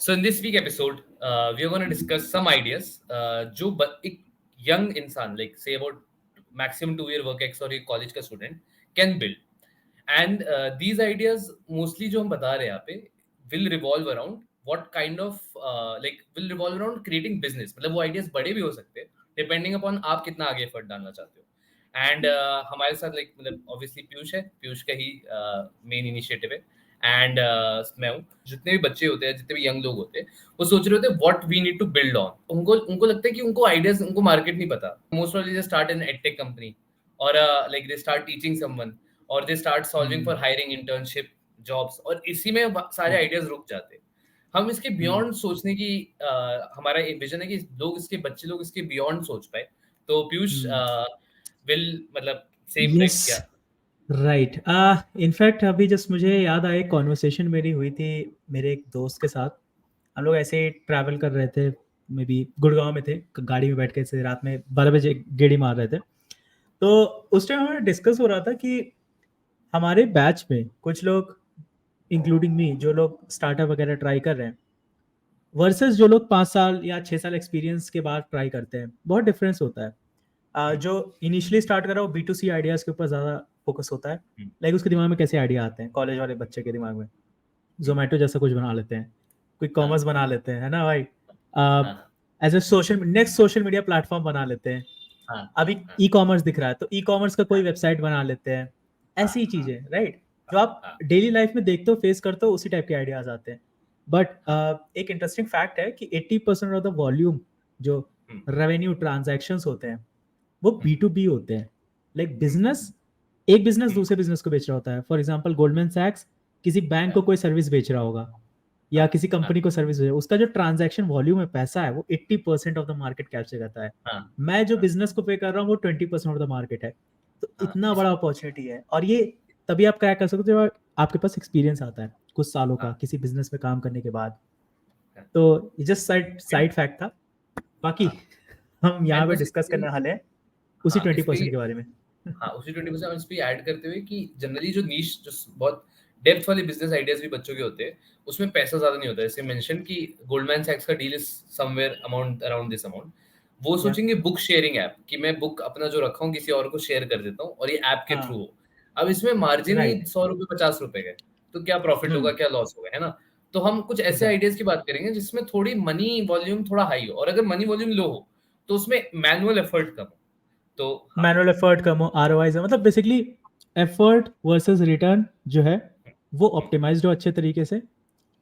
So in this week episode, we are going to discuss some ideas जो एक young इंसान like say about maximum 2 year work ex और एक college का student can build. And these ideas mostly जो हम बता रहे हैं यहाँ पे will revolve around what kind of will revolve around creating business. मतलब वो ideas बड़े भी हो सकते हैं depending upon आप कितना आगे effort डालना चाहते हो. एंड हमारे साथ लाइक मतलब ऑब्वियसली पीयूष है, पीयूष का ही मेन इनिशिएटिव है. एंड मैं हूँ. जितने भी बच्चे होते हैं, जितने भी यंग लोग होते हैं, वो सोच रहे होते हैं what we need to build on. उनको लगता है कि उनको आइडियाज, उनको मार्केट नहीं पता. Most of they start in edtech company or like they start teaching someone or they start solving for hiring internship jobs और इसी में सारे आइडियाज रुक जाते हैं. हम इसके बियॉन्ड सोचने की हमारा एक विजन है कि लोग इसके बच्चे लोग इसके बियॉन्ड सोच पाए. तो पीयूष will मतलब सेम लाइक क्या राइट. इनफैक्ट अभी जस्ट मुझे याद आया, कॉन्वर्सेशन मेरी हुई थी मेरे एक दोस्त के साथ. हम लोग ऐसे ही ट्रैवल कर रहे थे, मे बी गुड़गांव में थे, गाड़ी में बैठ के ऐसे रात में 12 बजे गेड़ी मार रहे थे. तो उस टाइम हमें डिस्कस हो रहा था कि हमारे बैच में कुछ लोग इंक्लूडिंग मी, जो लोग स्टार्टअप वगैरह ट्राई कर रहे हैं वर्सेस जो लोग 5 साल या 6 साल एक्सपीरियंस के बाद ट्राई करते हैं, बहुत डिफरेंस होता है. जो इनिशियली स्टार्ट कर रहा है वो B2C आइडियाज के ऊपर ज़्यादा फोकस होता है. लाइक उसके दिमाग में कैसे आइडिया आते हैं, कॉलेज वाले बच्चे के दिमाग में जोमेटो जैसा कुछ बना लेते हैं, कोई कॉमर्स बना लेते हैं, है ना भाई. As a social media platform बना लेते हैं. अभी ई कॉमर्स दिख रहा है तो ई कॉमर्स का कोई वेबसाइट बना लेते हैं. ऐसी चीजें राइट जो आप डेली लाइफ में देखते हो, फेस करते हो, उसी टाइप के आइडियाज आते हैं. बट एक इंटरेस्टिंग फैक्ट है कि 80% ऑफ द वॉल्यूम जो रेवेन्यू ट्रांजैक्शंस होते हैं वो B2B होते हैं. लाइक बिजनेस, एक बिजनेस दूसरे बिजनेस को बेच रहा होता है. फॉर एग्जांपल गोल्डमैन सैक्स किसी बैंक को कोई सर्विस बेच रहा होगा या किसी कंपनी को सर्विस बेच रहा है, उसका जो ट्रांजैक्शन वॉल्यूम है, पैसा है, वो 80% ऑफ द मार्केट कैप्चर करता है. मैं जो बिजनेस को पे कर रहा हूँ वो 20% ऑफ द मार्केट है. तो इतना बड़ा अपॉर्चुनिटी है. और ये तभी आप क्या कर सकते हो जब आपके पास एक्सपीरियंस आता है कुछ सालों का किसी बिजनेस में काम करने के बाद. तो ये जस्ट साइड फैक्ट था. बाकी हम यहाँ पे डिस्कस करने वाले हैं उसी 20% के बारे में. उसी 20% हम इस पे ऐड करते हुए कि जनरली जो नीश, जो बहुत डेप्थ वाले बिजनेस आइडियाज भी बच्चों के होते हैं, उसमें पैसा ज्यादा नहीं होता है. जैसे मेंशन कि गोल्डमैन सैक्स का deal is somewhere amount around this amount. वो सोचेंगे बुक शेयरिंग ऐप कि मैं बुक अपना जो रखा हूँ किसी और को शेयर कर देता हूँ और ये ऐप के थ्रू हो. अब इसमें मार्जिन ही 100 रुपए 50 रुपए का, तो क्या प्रॉफिट होगा, क्या लॉस होगा, है ना. तो हम कुछ ऐसे आइडियाज की बात करेंगे जिसमें थोड़ी मनी वॉल्यूम थोड़ा हाई हो, और अगर मनी वॉल्यूम लो हो तो उसमें मैनुअल एफर्ट कम हो. तो मैनुअल एफर्ट कम हो, ROI से मतलब बेसिकली एफर्ट वर्सेस रिटर्न जो है वो ऑप्टिमाइज्ड हो अच्छे तरीके से.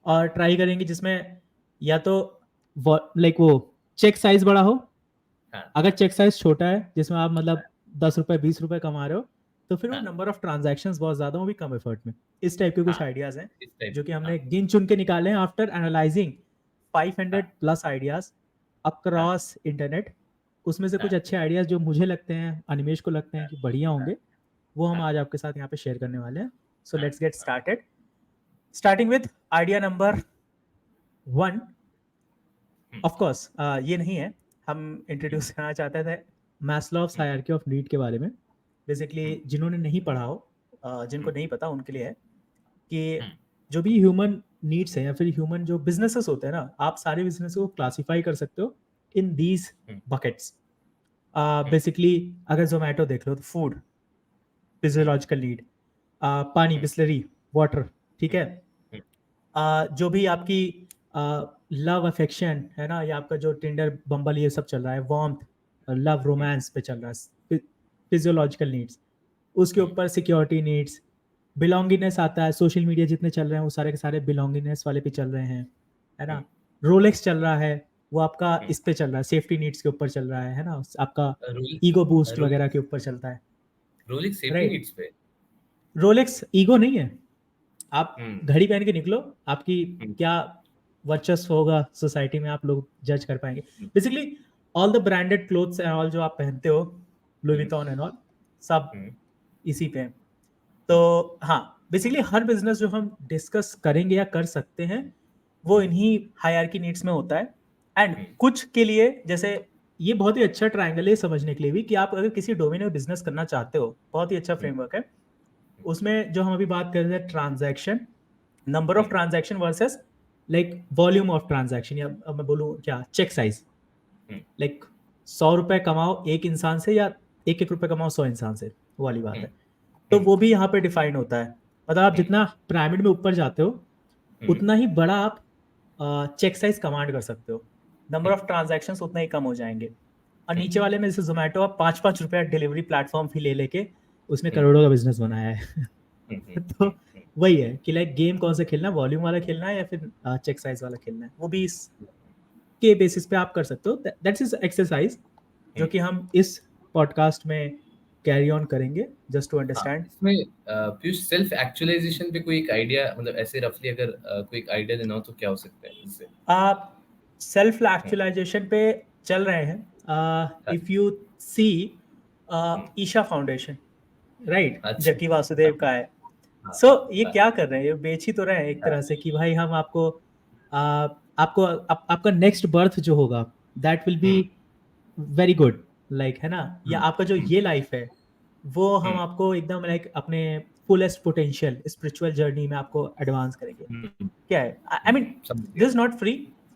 और ट्राई करेंगे जिसमें या तो लाइक वो चेक साइज बड़ा हो. अगर चेक साइज छोटा है जिसमें आप मतलब 10 रुपए 20 रुपए कमा रहे हो, तो फिर वो नंबर ऑफ ट्रांजैक्शंस बहुत ज्यादा हो, भी कम एफर्ट में. इस टाइप के कुछ आइडियाज हैं जो कि हमने गिन चुन के निकाले हैं after analysing 500 plus ideas across internet. उसमें से कुछ अच्छे आइडियाज जो मुझे लगते हैं, अनिमेश को लगते हैं कि बढ़िया होंगे, वो हम आज आपके साथ यहाँ पे शेयर करने वाले हैं. So let's get started. Starting with idea number 1. Of course ये नहीं है, हम इंट्रोड्यूस करना चाहते थे मैस्लोव्स हायरार्की ऑफ नीड के बारे में. बेसिकली जिन्होंने नहीं पढ़ा हो, जिनको नहीं पता उनके लिए है कि जो भी ह्यूमन नीड्स है या फिर ह्यूमन जो बिजनेसेस होते हैं ना, आप सारे बिजनेस को क्लासिफाई कर सकते हो इन दीज बकेट्स. बेसिकली अगर जोमेटो देख लो तो फूड, फिजियोलॉजिकल नीड, पानी, बिस्लरी, वाटर, ठीक है. जो भी आपकी लव अफेक्शन है ना, या आपका जो टिंडर बम्बल ये सब चल रहा है, वार्मथ, लव, रोमांस पे चल रहा है, फिजियोलॉजिकल नीड्स. उसके ऊपर सिक्योरिटी नीड्स, बिलोंगिनेस आता है. सोशल मीडिया जितने चल रहे हैं वो सारे के सारे बिलोंगिनेस वाले पे चल रहे हैं, है ना. रोलेक्स चल रहा है, वो आपका इस पे चल रहा है, सेफ्टी नीड्स के ऊपर चल रहा है ना, आपका ईगो बूस्ट वगैरह के ऊपर चलता है. रोलेक्स सेफ्टी नीड्स पे, रोलेक्स ईगो नहीं है. आप घड़ी पहन के निकलो, आपकी क्या वर्चस्व होगा सोसाइटी में आप लोग जज कर पाएंगे. Basically all the branded clothes and all जो आप पहनते हो, लुई विटॉन एंड ऑल, सब इसी पे. तो हाँ, बेसिकली हर बिजनेस जो हम डिस्कस करेंगे या कर सकते हैं वो इन्हीं हायरार्की नीड्स में होता है. एंड कुछ के लिए, जैसे ये बहुत ही अच्छा ट्रायंगल है समझने के लिए भी कि आप अगर किसी डोमेन में बिजनेस करना चाहते हो, बहुत ही अच्छा फ्रेमवर्क है. उसमें जो हम अभी बात कर रहे हैं transaction, number of transaction versus like volume of transaction, या अब मैं बोलूँ क्या, चेक साइज, हम्म, लाइक 100 रुपए कमाओ एक इंसान से या 1-1 रुपए कमाओ 100 इंसान से, वो वाली बात हम्म, है। तो हम्म, वो भी यहाँ पे डिफाइन होता है। मतलब आप हम्म, जितना पिरामिड में ऊपर जाते हो हम्म, उतना ही बड़ा आप चेक साइज कमांड कर सकते हो, नंबर हम्म, ऑफ ट्रांजैक्शंस उतना ही कम हो जाएंगे। और हम्म, नीचे वाले में जैसे जोमेटो, आप 5-5 रुपया डिलीवरी प्लेटफॉर्म फी ले लेके उसमें हम्म, करोड़ों का बिजनेस बनाया है। हम्म, तो वही है कि लाइक गेम कौन सा खेलना है, वॉल्यूम वाला खेलना है या फिर चेक साइज वाला खेलना है, वो भी इसके बेसिस पे आप कर सकते हो। दैट्स इज एक्सरसाइज जो हम्म। कि हम इस पॉडकास्ट में कैरी ऑन करेंगे, जस्ट टू हाँ, अंडरस्टैंड। इसमें पीयूष सेल्फ एक्चुअलाइजेशन पे कोई एक आइडिया, मतलब ऐसे रफली अगर कोई एक आइडिया देना हो तो क्या हो सकता है इससे? आप सेल्फ हम्म, एक्चुअलाइजेशन पे चल रहे हैं। हाँ, if you see hmm, Isha foundation, right, अच्छा, जबकि हाँ, वासुदेव का है। हाँ, सो हाँ, ये हाँ, क्या कर रहे हैं, ये बेच ही तो रहे हैं एक हाँ, तरह से कि भाई हम आपको आपका नेक्स्ट बर्थ जो होगा that will be hmm, very good, like, है ना, या हम्म, आपका जो हम्म, ये लाइफ है वो हम हम्म, आपको एकदम लाइक अपने फुलेस्ट पोटेंशियल स्पिरिचुअल जर्नी में आपको एडवांस करेंगे। हम्म, क्या है, आई मीन समझ गया। दिस नॉट फ्री,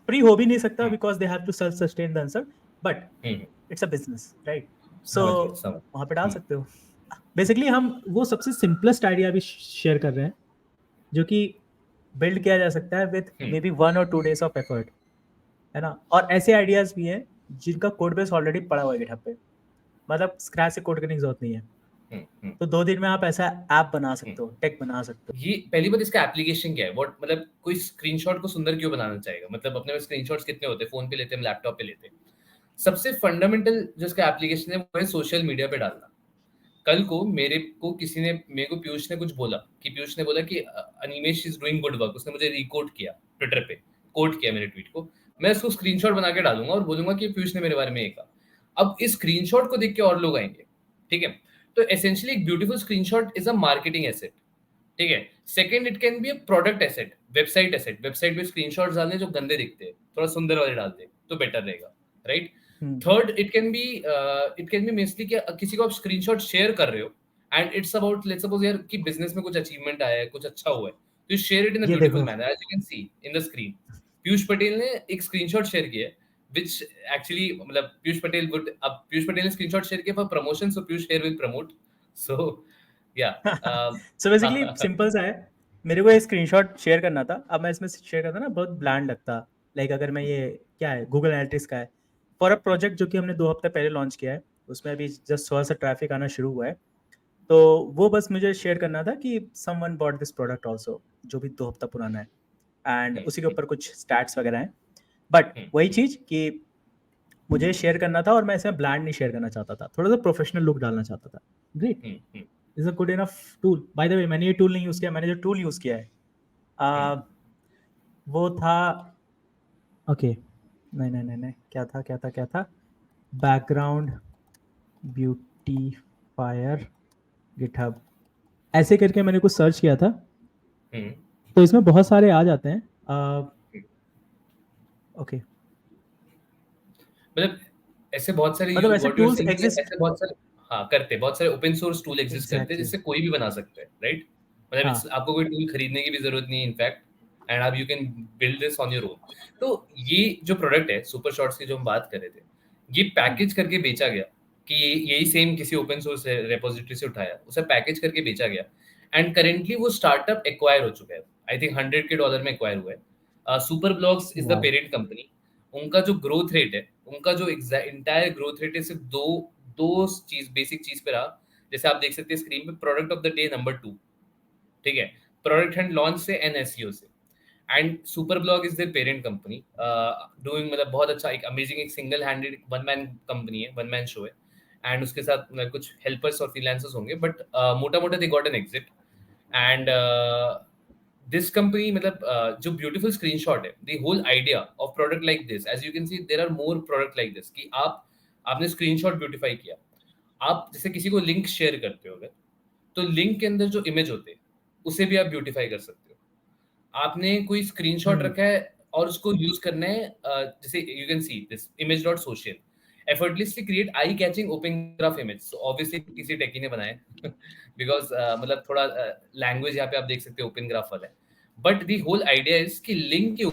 फ्री हो भी नहीं सकता hmm, because they have to self sustain themselves, but hmm, it's a business, right. So समझ गया, समझ। वहाँ पे डाल हम्म, सकते हो। बेसिकली हम वो सबसे सिंपलेस्ट आइडिया भी शेयर कर रहे हैं जो कि बिल्ड किया जा सकता है विथ हम्म, मे बी 1 और 2 days ऑफ एफर्ट, है ना। और ऐसे आइडियाज भी हैं जिनका कोड बेस ऑलरेडी पड़ा हुआ है गिटहब पे, मतलब स्क्रैच से कोड करने की जरूरत नहीं है। हम्म, हम्म, तो 2 दिन में आप ऐसा ऐप बना हम्म। सकते हो, टेक बना सकते ये पहली बात, इसका एप्लीकेशन क्या है? व्हाट मतलब कोई स्क्रीनशॉट को सुंदर क्यों बनाना चाहेगा? मतलब अपने पास स्क्रीनशॉट्स कितने होते हैं, फोन पे लेते हैं, लैपटॉप पे लेते हैं। सबसे फंडामेंटल जो इसका एप्लीकेशन है वो है सोशल मीडिया पे डालना। कल को मेरे को पीयूष ने कुछ बोला, कि पीयूष ने बोला कि Animesh is doing good work, उसने मुझे रिकोट किया ट्विटर पे, कोट किया मेरे ट्वीट को, मैं उसको स्क्रीनशॉट बना के डालूंगा और बोलूंगा कि पीयूष ने मेरे बारे में ये कहा। अब इस स्क्रीनशॉट को देख के और लोग आएंगे, ठीक है। तो एसेंशियली एक beautiful screenshot is a marketing asset, ठीक है। Second, it can be a product asset, website asset. Website पे स्क्रीनशॉट्स डालने जो गंदे दिखते हैं, थोड़ा सुंदर वाले डाल दे तो बेटर रहेगा, राइट। हो। Third, it can B mainly कि किसी को आप स्क्रीनशॉट शेयर कर रहे हो and it's about, let's suppose यार कि बिजनेस में कुछ अचीवमेंट आया है, कुछ अच्छा हुआ है, तो शेयर इट इन अ ये ब्यूटीफुल देखो, manner as you can see in the screen. Piyush Patel ने एक स्क्रीनशॉट शेयर किया है, which actually मतलब पीयूष पटेल ने स्क्रीनशॉट शेयर किया for promotion, so Piyush here will promote. So या सो बेसिकली सिंपल सा है, मेरे को ये स्क्रीनशॉट शेयर करना था। अब मैं इसमें शेयर करता ना बहुत ब्लैंड लगता, लाइक अगर मैं ये, क्या है, गूगल एनालिटिक्स का है फॉर अ प्रोजेक्ट जो कि हमने 2 हफ्ते पहले लॉन्च किया है, उसमें अभी जस्ट थोड़ा सा ट्रैफिक आना शुरू हुआ है। तो वो बस मुझे शेयर करना था कि someone bought this product also, जो भी 2 हफ्ता पुराना है, एंड उसी के ऊपर कुछ स्टैट्स वगैरह हैं। बट वही चीज़ कि मुझे शेयर करना था और मैं इसमें ब्लैंड नहीं शेयर करना चाहता था, थोड़ा सा प्रोफेशनल लुक डालना चाहता था। Great, is a good enough tool. Bye the वे, मैंने ये टूल नहीं यूज़ किया, मैंने जो टूल यूज़ किया है वो था, ओके, नहीं नहीं नहीं नहीं, क्या था, बैकग्राउंड ब्यूटीफायर गिटहब, ऐसे करके मैंने कुछ सर्च किया था, तो इसमें बहुत सारे आ जाते हैं। ओके, मतलब ऐसे बहुत सारे मतलब ऐसे what you are tools saying कि एग्जिस्ट। ऐसे बहुत सारे, हाँ करते हैं, बहुत सारे ओपन सोर्स टूल एग्जिस्ट करते हैं एग्जैक्टली, जिससे कोई भी बना सकता है, राइट। मतलब हाँ, आपको कोई टूल खरीदने की भी जरूरत नहीं है इनफैक्ट, एंड आप you can build this on your own. तो ये जो प्रोडक्ट है सुपर शॉट्स की जो हम बात कर रहे थे, ये पैकेज करके बेचा गया, कि यही सेम किसी ओपन सोर्स रेपोजिटरी से उठाया, उसे पैकेज करके बेचा गया, एंड करेंटली वो स्टार्टअप एक्वायर हो चुका है। आई थिंक $100 में एक्वायर हुआ है। सुपर ब्लॉग्स इज द वाह, पेरेंट कंपनी। उनका जो ग्रोथ रेट है, उनका जो इंटायर ग्रोथ रेट है, सिर्फ दो दो चीज, बेसिक चीज पे रहा। जैसे आप देख सकते हैं स्क्रीन पे, product of the day number 2, ठीक है, प्रोडक्ट एंड लॉन्च से एंड एसईओ से। And super blog is there parent company, doing मतलब बहुत अच्छा, एक अमेजिंग, एक single handed one man company है, वन मैन शो है। एंड उसके साथ मतलब कुछ हेल्पर्स और फ्रीलांसर्स होंगे, बट मोटा मोटा they got an exit. And this company मतलब जो ब्यूटीफुल स्क्रीनशॉट है, the whole idea of product like this, as you can see there are more product like this, कि आपने स्क्रीनशॉट ब्यूटीफाई किया। आप जैसे किसी को लिंक शेयर करते हो अगर, तो लिंक के अंदर जो इमेज होते हैं उसे भी आप ब्यूटीफाई कर सकते हो। आपने कोई स्क्रीनशॉट हम्म, रखा है और उसको यूज करना है, जैसे you can see this image dot social, effortlessly create eye catching open graph image, so obviously किसी टेकी ने बनाया है बिकॉज मतलब थोड़ा लैंग्वेज यहाँ पे आप देख सकते हो ओपन ग्राफ वाला है, but the whole idea is कि लिंक के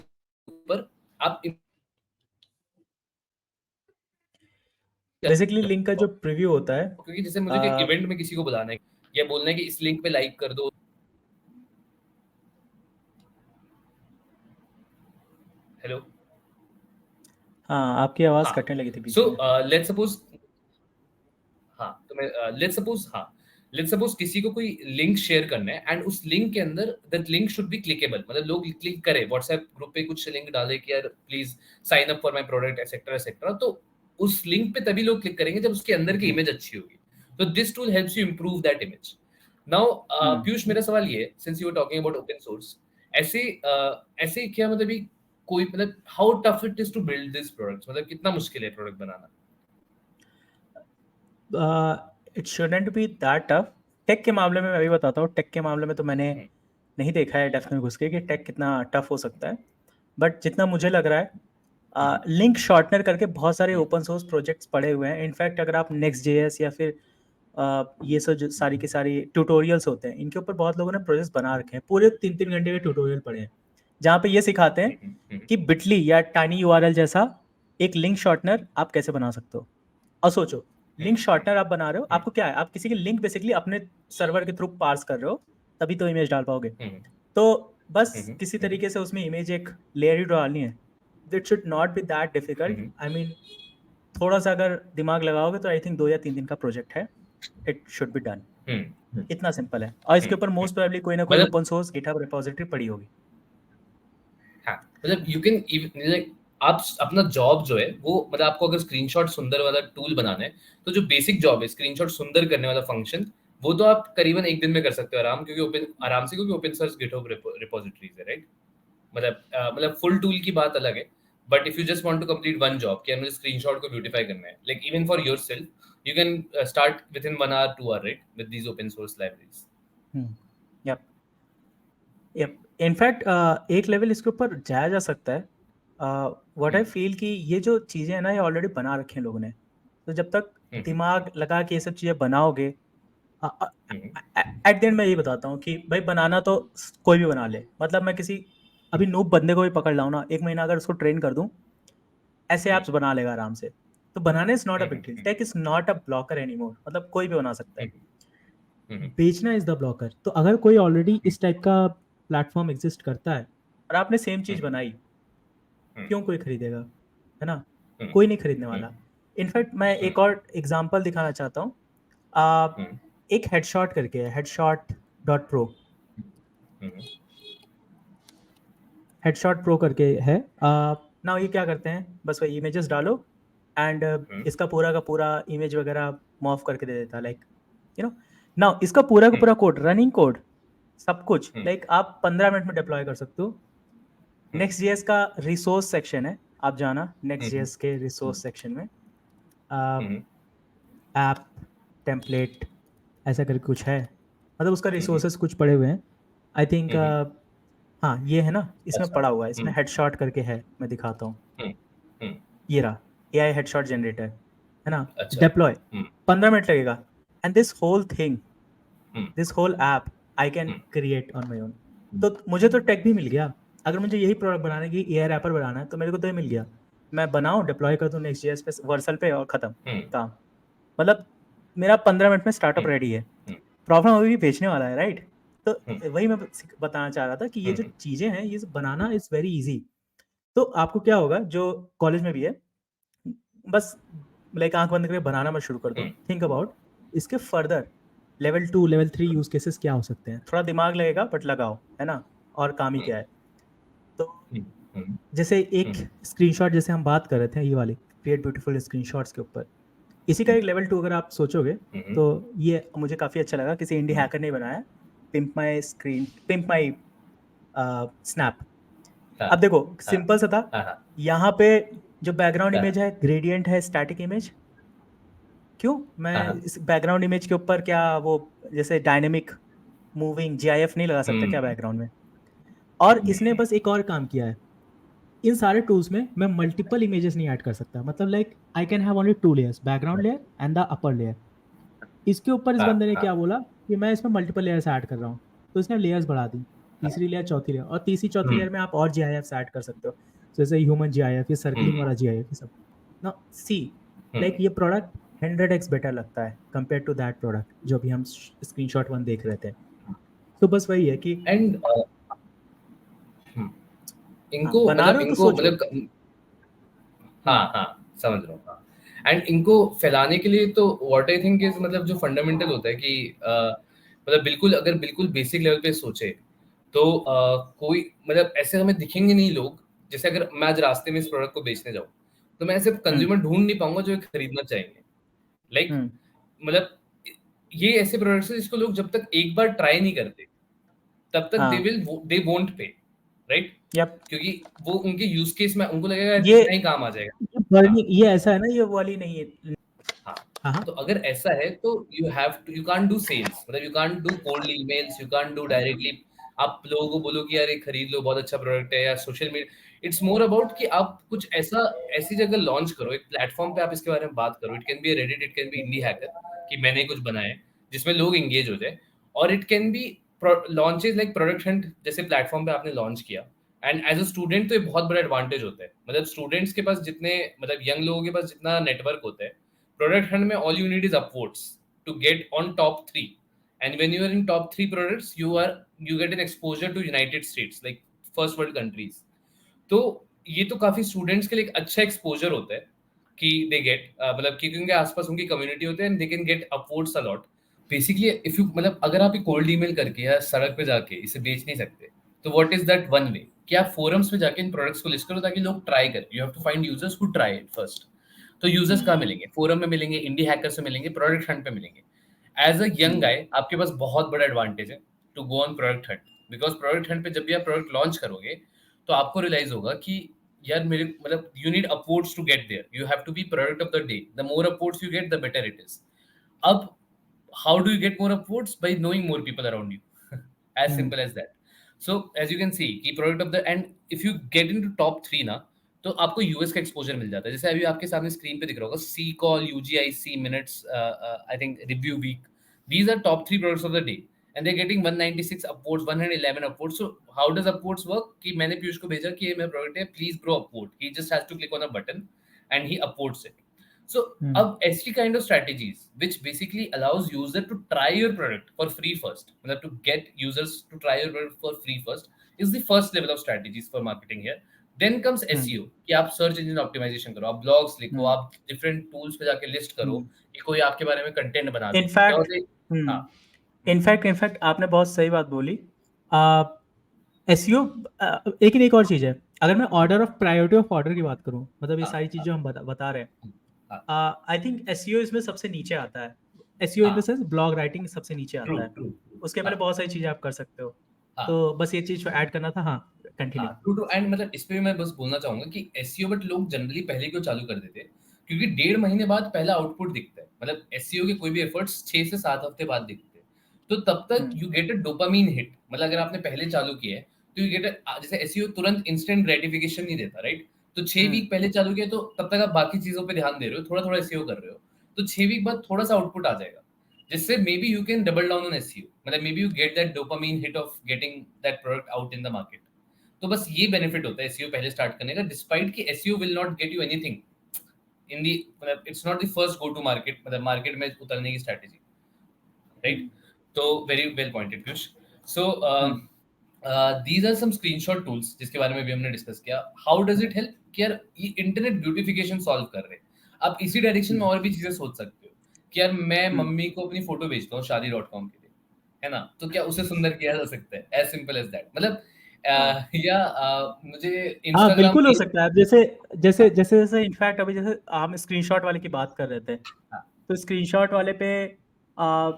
ऊपर आप बेसिकली लिंक का जो प्रीव्यू होता है, क्योंकि जैसे मुझे एक इवेंट में किसी को बुलाना है या बोलना है कि इस लिंक पे लाइक कर दो। हेलो, हाँ आपकी आवाज हाँ, कटने लगी थी बीच सो में। लेट्स सपोज, हाँ तो मैं लेट्स सपोज किसी को कोई लिंक शेयर करना है एंड उस लिंक के अंदर that link should be clickable, मतलब लोग क्लिक करें, व्हाट्सएप ग्रुप पे कुछ लिंक डाले कि यार please sign up for my product etcetera etcetera, तो उस लिंक पे तभी लोग क्लिक करेंगे जब उसके अंदर की इमेज अच्छी होगी। तो this tool helps you improve that image. Now Piyush, मेरा सवाल ये है, since you are talking about open source, ऐसे ऐसे क्या मतलब ये कोई मतलब how tough it is to build this products, मतलब कितना मुश्किल है प्रोडक्ट बनाना? It shouldn't be that tough. Tech के मामले में मैं भी बताता हूँ, टेक के मामले में तो मैंने हम्म, नहीं देखा है डेफ में घुस के कि टेक कितना टफ हो सकता है, बट जितना मुझे लग रहा है, लिंक शॉर्टनर करके बहुत सारे हम्म, ओपन सोर्स प्रोजेक्ट्स पड़े हुए हैं। इनफैक्ट अगर आप नेक्स्ट जेएस या फिर ये सब जो सारी की सारी ट्यूटोरियल्स होते हैं, इनके ऊपर बहुत लोगों ने प्रोजेक्ट्स बना रखे हैं, पूरे 3-3 घंटे के ट्यूटोरियल पड़े हैं जहाँ पे ये सिखाते हैं कि बिटली या टाइनी यूआरएल जैसा एक लिंक शॉर्टनर आप कैसे बना सकते हो। और सोचो, लिंक शॉर्टनर आप बना रहे हो, आपको क्या है, आप किसी की लिंक बेसिकली अपने सर्वर के थ्रू पार्स कर रहे हो, तभी तो इमेज डाल पाओगे। तो बस किसी तरीके से उसमें इमेज एक लेयर ही डालनी है। It should not be that difficult. I mean थोड़ा सा अगर दिमाग लगाओगे तो आई थिंक 2 या 3 दिन का प्रोजेक्ट है। It should be done. इतना सिंपल है। और इसके ऊपर मोस्ट प्रोबेबली कोई ना कोई मतलब ओपन सोर्स गिटहब रिपोजिटरी पड़ी होगी। हाँ, मतलब यू कैन लाइक आप अपना जॉब जो है वो, मतलब आपको अगर स्क्रीनशॉट सुंदर वाला टूल बनाना है, तो जो बेसिक जॉब है स्क्रीनशॉट सुंदर करने वाला फंक्शन, वो तो आप करीबन एक दिन में कर सकते हो क्योंकि ओपन सोर्स गिटहब रिपोजिटरीज है, राइट? मतलब फुल टूल की बात अलग है, but if you just want to complete one job कि मुझे स्क्रीनशॉट को ब्यूटीफाई करना है, like even for yourself you can start with in 1 hour 2 hour, right, with these open source libraries. Yup yup. In fact एक level इसके ऊपर जाया जा सकता है। व्हाट आई फील कि ये जो चीज़ें हैं ना, ये ऑलरेडी बना रखे हैं लोगों ने। तो जब तक दिमाग लगा के ये सब चीज़ें बनाओगे, एट द एंड मैं ये बताता हूँ कि भाई बनाना तो कोई भी बना ले। मतलब मैं किसी अभी नूब बंदे को भी पकड़ लाऊं ना, 1 महीना अगर उसको ट्रेन कर दूं, ऐसे ऐप्स बना लेगा आराम से। तो बनाने is not a big deal. Tech is not a blocker any more, मतलब कोई भी बना सकता है। बेचना इज द ब्लॉकर। तो अगर कोई ऑलरेडी इस टाइप का प्लेटफॉर्म एग्जिस्ट करता है और आपने सेम चीज बनाई, क्यों कोई खरीदेगा, है ना? कोई नहीं खरीदने वाला। इनफैक्ट मैं एक और एग्जांपल दिखाना चाहता हूँ। एक हेडशॉट करके है, headshot.pro। हेडशॉट प्रो करके है। ना ये क्या करते हैं, बस वही इमेजेस डालो एंड इसका पूरा का पूरा इमेज वगैरह मॉफ करके दे देता है, लाइक यू नो। ना इसका पूरा का पूरा कोड, रनिंग कोड, सब कुछ लाइक आप 15 मिनट में डिप्लॉय कर सकते हो। नेक्स्ट जेएस का रिसोर्स सेक्शन है, आप जाना नेक्स्ट जेएस के रिसोर्स सेक्शन में, ऐप टेम्पलेट ऐसा करके कुछ है, मतलब उसका रिसोर्सेस कुछ पड़े हुए हैं। आई थिंक हाँ ये है ना, इसमें पड़ा हुआ है, इसमें हेडशॉट करके है, मैं दिखाता हूँ। ये रहा AI हेडशॉट जनरेटर, है ना? अच्छा। डिप्लॉय 15 मिनट लगेगा and this whole app I can create on my own. तो मुझे तो टेक भी मिल गया। अगर मुझे यही प्रोडक्ट बनाने की AI रैपर बनाना है तो मेरे को तो ये मिल गया। मैं बनाऊँ, डिप्लॉय कर दूँ नेक्स्ट जेएस पे, वर्सल पे, और ख़त्म काम। मतलब मेरा 15 मिनट में स्टार्टअप रेडी है। प्रॉब्लम अभी भी बेचने वाला है, राइट? तो वही मैं बताना चाह रहा था कि ये जो चीज़ें हैं, ये बनाना इज़ वेरी इजी। तो आपको क्या होगा, जो कॉलेज में भी है, बस लाइक आंख बंद करके बनाना मत शुरू कर दो। थिंक अबाउट इसके further level 2 level 3 use cases क्या हो सकते हैं। थोड़ा दिमाग लगेगा बट लगाओ, है ना? और काम ही क्या है। तो जैसे एक स्क्रीनशॉट, जैसे हम बात कर रहे थे ये वाली क्रिएट ब्यूटीफुल स्क्रीनशॉट्स के ऊपर, इसी का एक लेवल 2 अगर आप सोचोगे तो ये मुझे काफ़ी अच्छा लगा। किसी इंडी हैकर ने बनाया, पिम्प माई स्नैप। अब देखो सिंपल सा था, यहाँ पे जो बैकग्राउंड इमेज है ग्रेडियंट है, स्टैटिक इमेज। क्यों मैं इस बैकग्राउंड इमेज के ऊपर क्या वो जैसे डायनेमिक मूविंग GIF नहीं लगा सकता क्या बैकग्राउंड में? और इसने बस एक और काम किया है, इन सारे टूल्स में मैं मल्टीपल इमेजेस नहीं ऐड कर सकता। मतलब like I can have only 2 layers, background layer and the upper layer. इसके ऊपर इस बंदे ने क्या बोला कि मैं इसमें मल्टीपल लेयर्स ऐड कर रहा हूँ, तो इसने लेयर्स बढ़ा दी, तीसरी लेयर, चौथी लेयर, और तीसरी चौथी लेयर में आप और GIFs ऐड कर सकते हो। जैसे ह्यूमन GIF, ये सर्कलिंग हम्म वाला GIF, ये सब ना सी लाइक हम्म ये प्रोडक्ट 100x बेटर लगता है कंपेयर टू दैट प्रोडक्ट जो अभी हम स्क्रीनशॉट वन देख रहे थे। तो बस वही है कि एंड हाँ, इनको बना मतलब रहे हो तो इनको सोचो। मतलब हम्म हाँ हाँ समझ रहा हूँ हाँ। एंड इनको फैलाने के लिए तो व्हाट आई थिंक इज मतलब जो फंडामेंटल होता है कि मतलब बिल्कुल अगर बिल्कुल बेसिक लेवल पे सोचे तो कोई मतलब ऐसे हमें दिखेंगे नहीं लोग। जैसे अगर मैं आज रास्ते में इस प्रोडक्ट को बेचने जाऊँ तो मैं ऐसे हम्म कंज्यूमर ढूंढ नहीं पाऊंगा जो ये खरीदना चाहेंगे। लाइक हम्म मतलब ये ऐसे प्रोडक्ट्स हैं जिसको लोग जब तक एक बार ट्राई नहीं करते तब तक हाँ they won't pay, right? Yup क्योंकि वो उनके यूज केस में उनको लगेगा यार ये इतना ही काम आ जाएगा। ये हाँ बर्निंग ये ऐसा है ना, ये वाली नहीं है। हाँ। हाँ हाँ तो अगर ऐसा है तो यू कांट डू सेल्स, मतलब you can't do cold emails, you can't do directly आप लोगों को बोलो कि यार ये खरीद लो बहुत अच्छा प्रोडक्ट है, या social media. It's more about कि आप कुछ ऐसा ऐसी जगह लॉन्च करो, एक प्लेटफॉर्म पे आप इसके बारे में बात करो। It can be Reddit, it can be indie hacker कि मैंने कुछ बनाया है जिसमें लोग एंगेज हो जाए। और it can B launches like product Hunt जैसे प्लेटफॉर्म पे आपने लॉन्च किया। एंड एज अ स्टूडेंट तो ये बहुत बड़ा एडवांटेज होता है। मतलब स्टूडेंट्स के पास जितने मतलब यंग लोगों के पास जितना नेटवर्क होता है, product hunt में all you need is upvotes to get on top 3, and when you are in top 3 products you get an exposure to United States like first world countries। तो ये तो काफी स्टूडेंट्स के लिए एक अच्छा एक्सपोजर होता है कि दे गेट मतलब कि उनके आसपास उनकी कम्युनिटी होते हैं and they can get upvotes a lot. Basically if you मतलब अगर आप कोल्ड ईमेल करके या सड़क पे जाके इसे बेच नहीं सकते तो what is that one way कि आप फोरम्स पे जाके इन प्रोडक्ट्स को लिस्ट करो ताकि लोग ट्राई करें। You have to find users who try it first. तो यूजर्स कहाँ मिलेंगे? फोरम में मिलेंगे, इंडी हैकर से मिलेंगे, प्रोडक्ट हंट पे मिलेंगे। एज अ यंग गाय आपके पास बहुत बड़ा एडवांटेज है to go on Product Hunt, because Product Hunt पे जब भी आप प्रोडक्ट लॉन्च करोगे तो आपको रियलाइज होगा कि यार मेरे मतलब you need upvotes to get there, you have to be product of the day, the more upvotes you get the better it is. अब how do you get more upvotes? By knowing more people around you as hmm simple as that। So as you can see कि product of the and if you get into top 3 ना तो आपको US का exposure मिल जाता है। जैसे अभी आपके सामने स्क्रीन पे दिख रहा होगा C call, UGIC, minutes, I think review week, these are top 3 products of the day and they're getting 196 upvotes, 111 upvotes। so how does upvotes work कि मैंने पीयूष को भेजा कि ये मेरा प्रोडक्ट है, please grow upvote, he just has to click on a button and he upvotes it। So हम्म अब ऐसी kind of strategies which basically allows user to try your product for free first, मतलब to get users to try your product for free first is the first level of strategies for marketing here। Then comes hmm SEO कि आप search engine optimisation करो, आप blogs लिखो, हम्म आप different tools पे जाके list करो हम्म कि कोई आपके बारे में कंटेंट बना दे। क्या इनफैक्ट होता है? हाँ इनफैक्ट आपने बहुत सही बात बोली। एसईओ एक और चीज़ है। अगर मैं order of priority of order की बात करूं, मतलब ये हाँ सारी हाँ चीज़ें हम बता रहे हैं, हाँ आई थिंक एसईओ इसमें सबसे नीचे आता है। एसईओ इन द हाँ सेंस ब्लॉग राइटिंग सबसे नीचे ट्रू आता है। ट्रू उसके हाँ पहले बहुत सारी चीज़ें आप कर सकते हो। हाँ तो बस ये चीज़ ऐड करना था। हाँ, हाँ कंटिन्यू। True true. एंड मतलब इस पे भी मैं बस बोलना चाहूंगा कि एसईओ बट लोग जनरली पहले क्यों चालू कर देते हैं? क्योंकि 1.5 महीने बाद पहला आउटपुट दिखता है। मतलब एसईओ के कोई भी एफर्ट्स 6 से 7 हफ्ते बाद दिखते हैं। तो तब तक hmm you get a dopamine hit. मतलब अगर आपने पहले चालू किया है तो यू गेट जैसे एसईओ तुरंत इंस्टेंट ग्रेटिफिकेशन नहीं देता, राइट? तो 6 हम्म वीक पहले चालू किया तो तब तक आप बाकी चीजों पे ध्यान दे रहे हो, थोड़ा थोड़ा एसईओ कर रहे हो। तो 6 वीक बाद थोड़ा सा आउटपुट आ जाएगा जिससे maybe you can double down on SEO, मतलब maybe you get that dopamine hit of getting that product out in the market. तो बस ये बेनिफिट होता है एसईओ पहले स्टार्ट करने का, डिस्पाइट कि SEO will not get you anything in the, मतलब it's not the first go to market, मतलब मार्केट में उतरने की स्ट्रेटजी, राइट? हम्म तो very well pointed Piyush. So hmm these are some screenshot tools जिसके बारे में भी हमने डिस्कस किया। हाउ डज इट हेल्प कि यार ये इंटरनेट ब्यूटिफिकेशन सॉल्व कर रहे हैं। आप इसी डायरेक्शन में हम्म और भी चीजें सोच सकते हो कि यार मैं हम्म मम्मी को अपनी फोटो भेजता हूँ शादी.com के लिए, है ना? तो क्या उसे सुंदर किया जा सकता है? As simple as that. मतलब हाँ या मुझे हाँ, इंस्टाग्राम बिल्कुल हो पे सकता है। अब जैसे इनफैक्ट अभी जैसे हम स्क्रीनशॉट वाले की बात कर रहे थे, हाँ तो स्क्रीनशॉट वाले पे आ,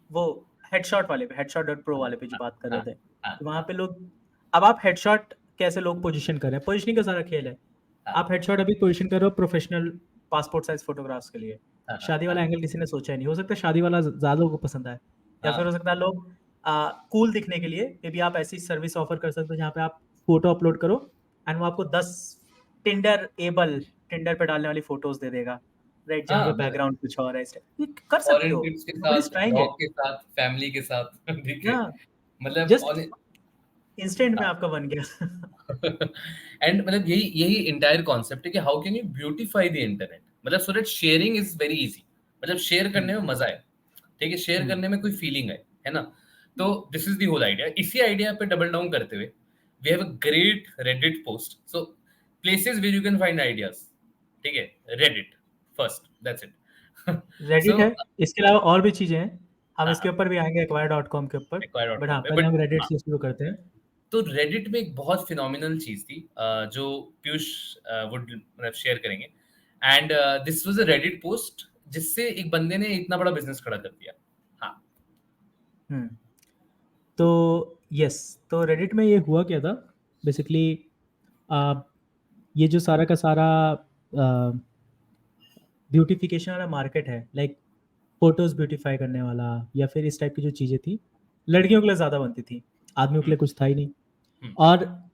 वो हेडशॉट वाले पे, हेडशॉट डॉट प्रो वाले पे जो हाँ बात कर रहे हाँ थे, हाँ तो वहाँ हाँ पे लोग, अब आप हेडशॉट कैसे लोग पोजीशन कर रहे हैं, पोजीशनिंग का सारा खेल है। हाँ आप हेडशॉट अभी पोजीशन कर रहे हो प्रोफेशनल पासपोर्ट साइज फोटोग्राफ्स के लिए। हाँ हाँ शादी हाँ वाला एंगल किसी ने सोचा ही नहीं, हो सकता है शादी वाला ज़्यादा लोगों को पसंद आए, या फिर हो हाँ सकता है लोग कूल दिखने के लिए मे बी आप ऐसी सर्विस ऑफर कर सकते हो जहाँ पे आप फोटो अपलोड करो एंड वो आपको 10 टिंडर एबल, टिंडर पे डालने वाली फोटोज दे देगा, राइट? जहाँ पे हाँ, मतलब बैकग्राउंड कुछ और है, इस टाइप ये कर सकते फॉरेन हो। ट्रिप्स के नोबडी इज साथ, ट्राइंग डॉग इट। के साथ, फैमिली के साथ ठीक है। या मतलब जस्ट इंस्टेंट में आपका बन गया। एंड मतलब यही यही इंटायर कॉन्सेप्ट है कि how can you beautify the internet, मतलब so that sharing is very easy, मतलब शेयर करने में मजा है, ठीक है, शेयर करने में कोई फीलिंग है ना। तो this is the whole idea. इसी आइडिया पे डबल डाउन करते हुए we have a great Reddit post, so places where you can find ideas, ठीक है, Reddit first, that's it. Reddit so है, इसके अलावा और भी चीजें हैं, हम इसके हाँ, ऊपर भी आएंगे acquire.com के ऊपर, बट हाँ acquire.com पे, पहले बट हम रेडिट से शुरू करते हैं। तो रेडिट में एक बहुत फिनोमिनल चीज थी जो पीयूष वुड मतलब शेयर करेंगे, and this was a Reddit post जिससे एक बंदे ने इतना बड़ा बिजनेस खड़ा कर दिया। हाँ। हम्म तो यस, तो रेडिट में ये हुआ क्या था बेसिकली, ये जो सारा का सारा ब्यूटिफिकेशन वाला मार्केट है, लाइक फोटोज ब्यूटीफाई करने वाला या फिर इस टाइप की जो चीज़ें थी, लड़कियों के लिए ज़्यादा बनती थी, आदमियों के लिए कुछ था ही नहीं। हम्म, और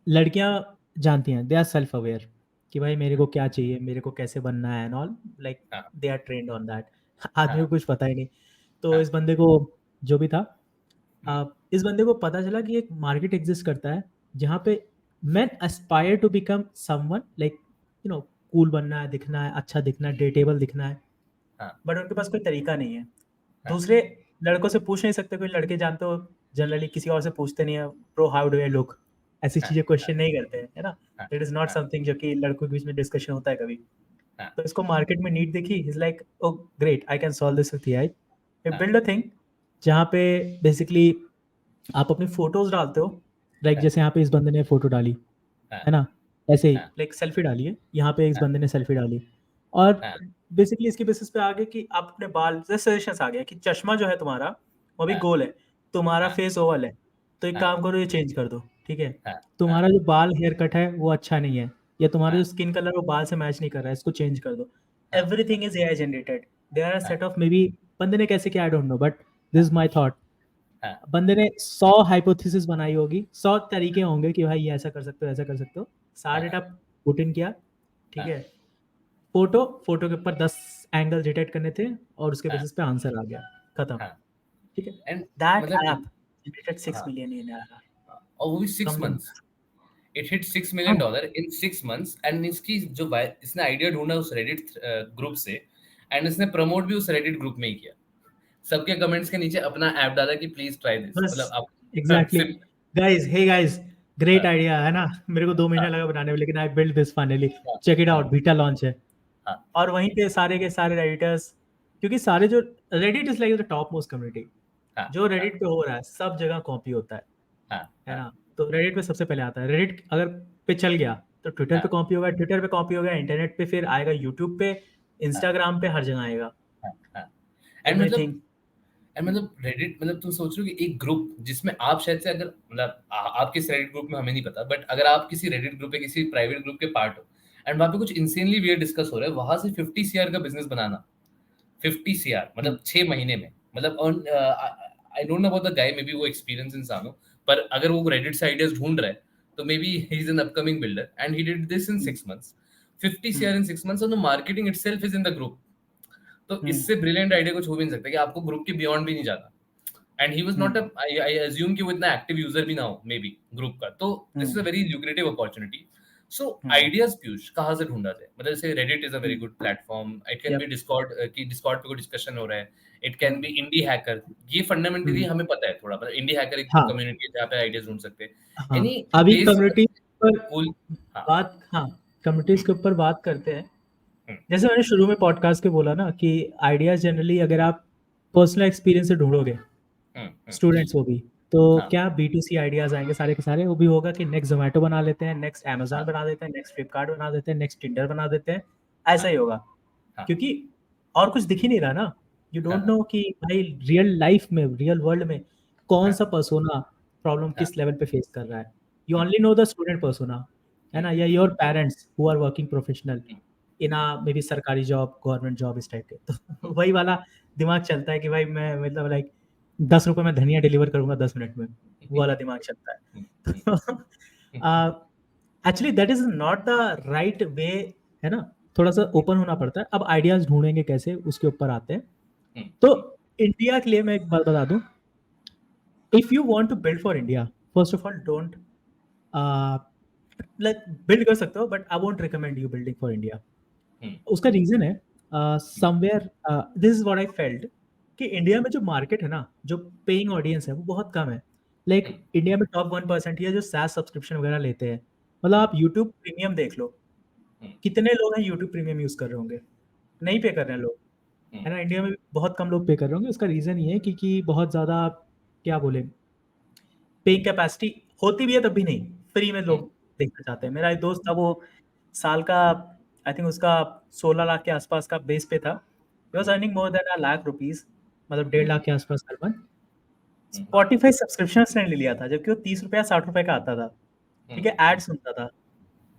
लड़कियां जानती हैं, दे आर सेल्फ अवेयर कि भाई मेरे को क्या चाहिए, मेरे को कैसे बनना है एंड ऑल, लाइक हाँ they are trend on that. आदमी को हाँ कुछ पता ही नहीं। तो हाँ, इस बंदे को जो भी था, हम्म, इस बंदे को पता चला कि एक मार्केट एग्जिस्ट करता है जहाँ पे men aspire to become someone, like you know, cool बनना है, दिखना है, अच्छा दिखना है, डेटेबल दिखना है, हाँ बट उनके पास कोई तरीका नहीं है। हाँ दूसरे लड़कों से पूछ नहीं सकते, कोई लड़के जानते हो जनरली किसी और से पूछते नहीं है, pro how do I look, ऐसी हाँ चीजें क्वेश्चन नहीं करते हैं, है ना। हाँ इट इज नॉट हाँ समथिंग जो कि लड़कों के बीच में डिस्कशन होता है कभी। हाँ तो इसको मार्केट में नीड देखी, is like oh great, I can solve this with AI. हाँ बिल्ड अ थिंग जहाँ पे बेसिकली आप अपनी फोटोज डालते हो, लाइक हाँ जैसे यहाँ पे इस बंदे ने फोटो डाली, हाँ है ना, ऐसे ही हाँ लाइक सेल्फी डाली है, यहाँ पे इस हाँ बंदे ने सेल्फी डाली, और हाँ बेसिकली इसके बेसिस पे आ गया कि आप अपने बाल, जैसे सजेशंस आ गया कि चश्मा जो है तुम्हारा वो भी हाँ गोल है, तुम्हारा हाँ फेस ओवल है, तो एक हाँ काम करो ये चेंज कर दो, ठीक है। हाँ हाँ तुम्हारा जो बाल हेयर कट है वो अच्छा नहीं है, या तुम्हारा जो हाँ स्किन कलर वो बाल से मैच नहीं कर रहा है, इसको चेंज कर दो। हाँ everything is AI generated. There are हाँ सेट ऑफ, मे बी बंदे ने कैसे किया I don't know, but this is my thought. हाँ बंदे ने 100 हाइपोथेसिस बनाई होगी, 100 तरीके होंगे कि भाई ये ऐसा कर सकते हो, ऐसा कर सकते हो, सारा हाँ डेटा पुट इन किया, ठीक हाँ है। फोटो फोटो के ऊपर 10 एंगल डिटेक्ट करने थे और उसके हाँ बेसिस पे आंसर आ गया, खत्म, हाँ ठीक है। एंड दैट मतलब ऐप जनरेटेड 6 हाँ मिलियन इन और वो भी six come to. Months it hit $6 हाँ, million in 6 months, एंड इसकी जो इसने आइडिया ढूंढा उस रेडिट ग्रुप से, एंड इसने प्रमोट भी उस रेडिट ग्रुप में ही किया, सबके कमेंट्स के नीचे अपना ऐप डाला कि प्लीज ट्राई दिस, बस मतलब आप एग्जैक्टली। सिर्फ गाइस, हे गाइस, ग्रेट हाँ आइडिया है ना, मेरे को 2 महीना हाँ लगा बनाने में, लेकिन आई बिल्ड दिस फाइनली, हाँ चेक इट हाँ आउट, बीटा लॉन्च है। हाँ और वहीं पे सारे के सारे रेडिटर्स, क्योंकि सारे जो Reddit is like the top most community, हाँ जो हाँ रेडिट पे हो रहा है सब जगह कॉपी होता हाँ है हाँ ना। तो रेडिट पे सबसे पहले आता है, रेडिट अगर पे चल गया तो ट्विटर पे हाँ कॉपी होगा, ट्विटर पे कॉपी होगा, इंटरनेट पे फिर आएगा, यूट्यूब पे, हाँ इंस्टाग्राम पे, हर जगह आएगा, हाँ हाँ एंड एवरीथिंग। मतलब रेडिट, मतलब तुम सोच रहे हो कि एक ग्रुप जिसमें आप शायद से, अगर मतलब आप किस रेडिट ग्रुप में हमें नहीं पता, बट अगर आप किसी रेडिट ग्रुप पे किसी प्राइवेट ग्रुप के पार्ट हो एंड वहां पे कुछ इंसेनली वियर्ड डिस्कस हो रहा है, वहां से 50 CR का बिजनेस बनाना, 50 CR मतलब 6 महीने में, मतलब आई don't know about the guy, may be वो एक्सपीरियंस इंसान हो, पर अगर वो रेडिट से आइडियाज ढूंढ रहा है तो may be he is an upcoming builder and he did this in 6 months, 50 CR in 6 months, और the marketing itself is in the group. तो इससे ब्रिलियंट आइडिया कुछ हो भी नहीं सकता कि आपको ग्रुप के बियॉन्ड भी नहीं जाना, and he was not a, I assume कि वो इतना एक्टिव यूजर भी ना हो मे बी ग्रुप का, तो this is a very lucrative opportunity. So ideas Piyush कहाँ से ढूंढा जाए, मतलब जैसे Reddit is a very good platform, it can be Discord, कि डिस्कॉर्ड पे कोई डिस्कशन हो रहा है, it can be indie hacker, ये फंडामेंटली हमें पता है थोड़ा, मतलब इंडी हैकर एक हाँ कम्युनिटी है जहाँ पे आइडियाज ढूंढ सकते हैं, हाँ, एनी अभी प्लेस कम्युनिटी पर कूल। हाँ बात, हाँ कम्युनिटीज हम्म, के ऊपर बात करते हैं। हम्म, जैसे मैंने शुरू में पॉडकास्ट के बोला ना कि आइडियाज जनरली अगर आप पर्सनल एक्सपीरियंस से ढूंढोगे, हम्म, स्टूडेंट्स वो भी, तो हाँ क्या B2C आइडियाज आएंगे सारे के सारे, वो भी होगा कि नेक्स्ट जोमेटो बना लेते हैं, नेक्स्ट अमेजोन हाँ बना देते हैं, नेक्स्ट फ्लिपकार्ट बना देते हैं, नेक्स्ट टिंडर बना देते हैं, ऐसा हाँ ही होगा। हाँ क्योंकि और कुछ दिख ही नहीं रहा ना, यू डोंट हाँ नो कि भाई रियल लाइफ में, रियल वर्ल्ड में कौन हाँ सा पर्सोना प्रॉब्लम हाँ किस लेवल पे फेस कर रहा है। You only know the student persona, है ना, या your parents who are working professional in a maybe सरकारी जॉब, गवर्नमेंट जॉब, इस टाइप के। तो वही वाला दिमाग चलता है कि भाई मैं मतलब लाइक 10 रुपए में धनिया डिलीवर करूंगा 10 मिनट में, वो वाला दिमाग चलता है। तो actually that is not the right way, है ना, थोड़ा सा ओपन होना पड़ता है। अब आइडियाज ढूंढेंगे कैसे, उसके ऊपर आते हैं। तो इंडिया के लिए मैं एक बात बता दूं, if you want to build for India, first of all don't like build कर सकते हो, but I won't recommend you building for India. उसका रीजन है somewhere this is what I felt कि इंडिया में जो मार्केट है ना, जो पेइंग ऑडियंस है वो बहुत कम है. लाइक इंडिया में टॉप 1% ही है जो SaaS सब्सक्रिप्शन वगैरह लेते हैं. मतलब आप यूट्यूब प्रीमियम देख लो, कितने लोग हैं यूट्यूब प्रीमियम यूज कर रहे होंगे? नहीं पे कर रहे हैं लोग, है ना. इंडिया में भी बहुत कम लोग पे कर रहे होंगे. उसका रीजन ये है कि बहुत ज़्यादा क्या बोले, पेइंग कैपेसिटी होती भी है तब भी नहीं, फ्री में लोग देखना चाहते हैं. मेरा एक दोस्त था, वो साल का आई थिंक उसका 16 लाख के आसपास का बेस पे था. He was earning more than ₹1,00,000, मतलब 1.5 लाख के आसपास हर मंथ. स्पॉटिफाई सब्सक्रिप्शन उसने ले लिया था, जबकि वो ₹30 ₹60 का आता था. ठीक है, एड सुनता था.